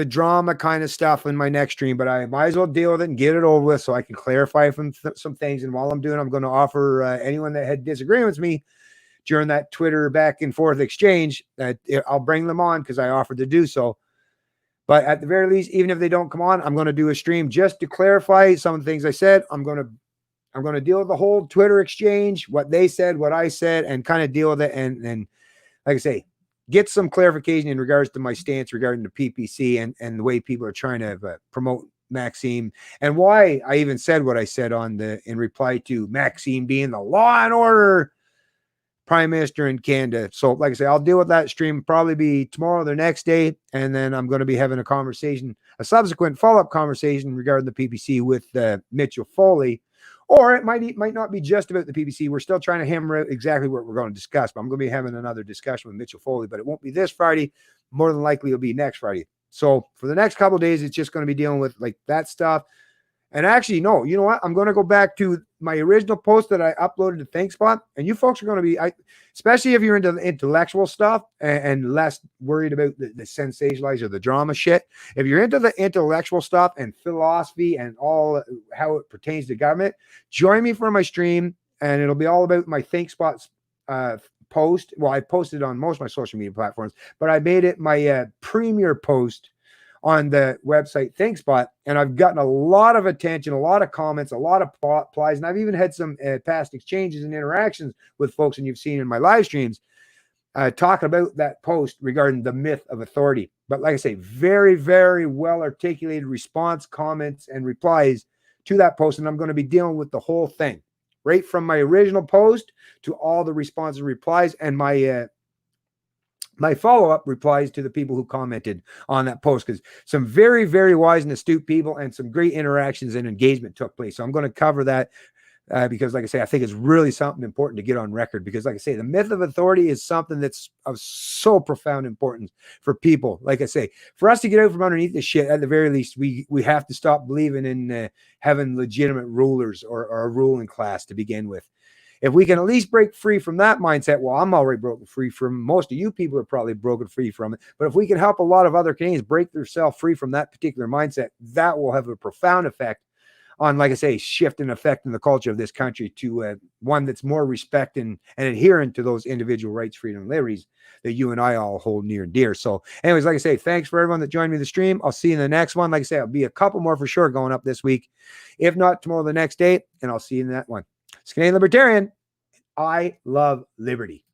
drama kind of stuff in my next stream, but I might as well deal with it and get it over with so I can clarify some things. And while I'm doing, I'm going to offer anyone that had disagreements with me during that Twitter back and forth exchange, that I'll bring them on, because I offered to do so. But at the very least, even if they don't come on, I'm going to do a stream just to clarify some of the things I said. I'm going to deal with the whole Twitter exchange, what they said, what I said, and kind of deal with it. And like I say, get some clarification in regards to my stance regarding the PPC and the way people are trying to promote Maxime, and why I even said what I said in reply to Maxime being the law and order Prime Minister in Canada. So like I say, I'll deal with that stream, probably be tomorrow or the next day. And then I'm going to be having a subsequent follow-up conversation regarding the PPC with Mitchell Foley. Or it might not be just about the PPC. We're still trying to hammer out exactly what we're going to discuss, but I'm going to be having another discussion with Mitchell Foley, but it won't be this Friday. More than likely it'll be next Friday. So for the next couple of days, it's just going to be dealing with like that stuff. And actually, no, you know what? I'm going to go back to my original post that I uploaded to ThinkSpot. And you folks are going to be, especially if you're into the intellectual stuff and less worried about the sensationalized or the drama shit. If you're into the intellectual stuff and philosophy and all how it pertains to government, join me for my stream. And it'll be all about my ThinkSpot post. Well, I posted on most of my social media platforms, but I made it my premier post on the website ThinkSpot, and I've gotten a lot of attention, a lot of comments, a lot of replies, and I've even had some past exchanges and interactions with folks, and you've seen in my live streams. talking about that post regarding the myth of authority. But like I say, very, very well articulated response, comments, and replies to that post. And I'm going to be dealing with the whole thing, right from my original post to all the responses, replies, and my follow-up replies to the people who commented on that post, because some very, very wise and astute people and some great interactions and engagement took place. So I'm going to cover that because, like I say, I think it's really something important to get on record, because, like I say, the myth of authority is something that's of so profound importance for people. Like I say, for us to get out from underneath this shit, at the very least, we have to stop believing in having legitimate rulers or a ruling class to begin with. If we can at least break free from that mindset, well, I'm already broken free from, most of you people are probably broken free from it. But if we can help a lot of other Canadians break themselves free from that particular mindset, that will have a profound effect on, like I say, shift and affecting the culture of this country to one that's more respecting and adherent to those individual rights, freedom, and liberties that you and I all hold near and dear. So anyways, like I say, thanks for everyone that joined me in the stream. I'll see you in the next one. Like I say, I'll be a couple more for sure going up this week. If not tomorrow, the next day, and I'll see you in that one. It's Canadian Libertarian. I love liberty.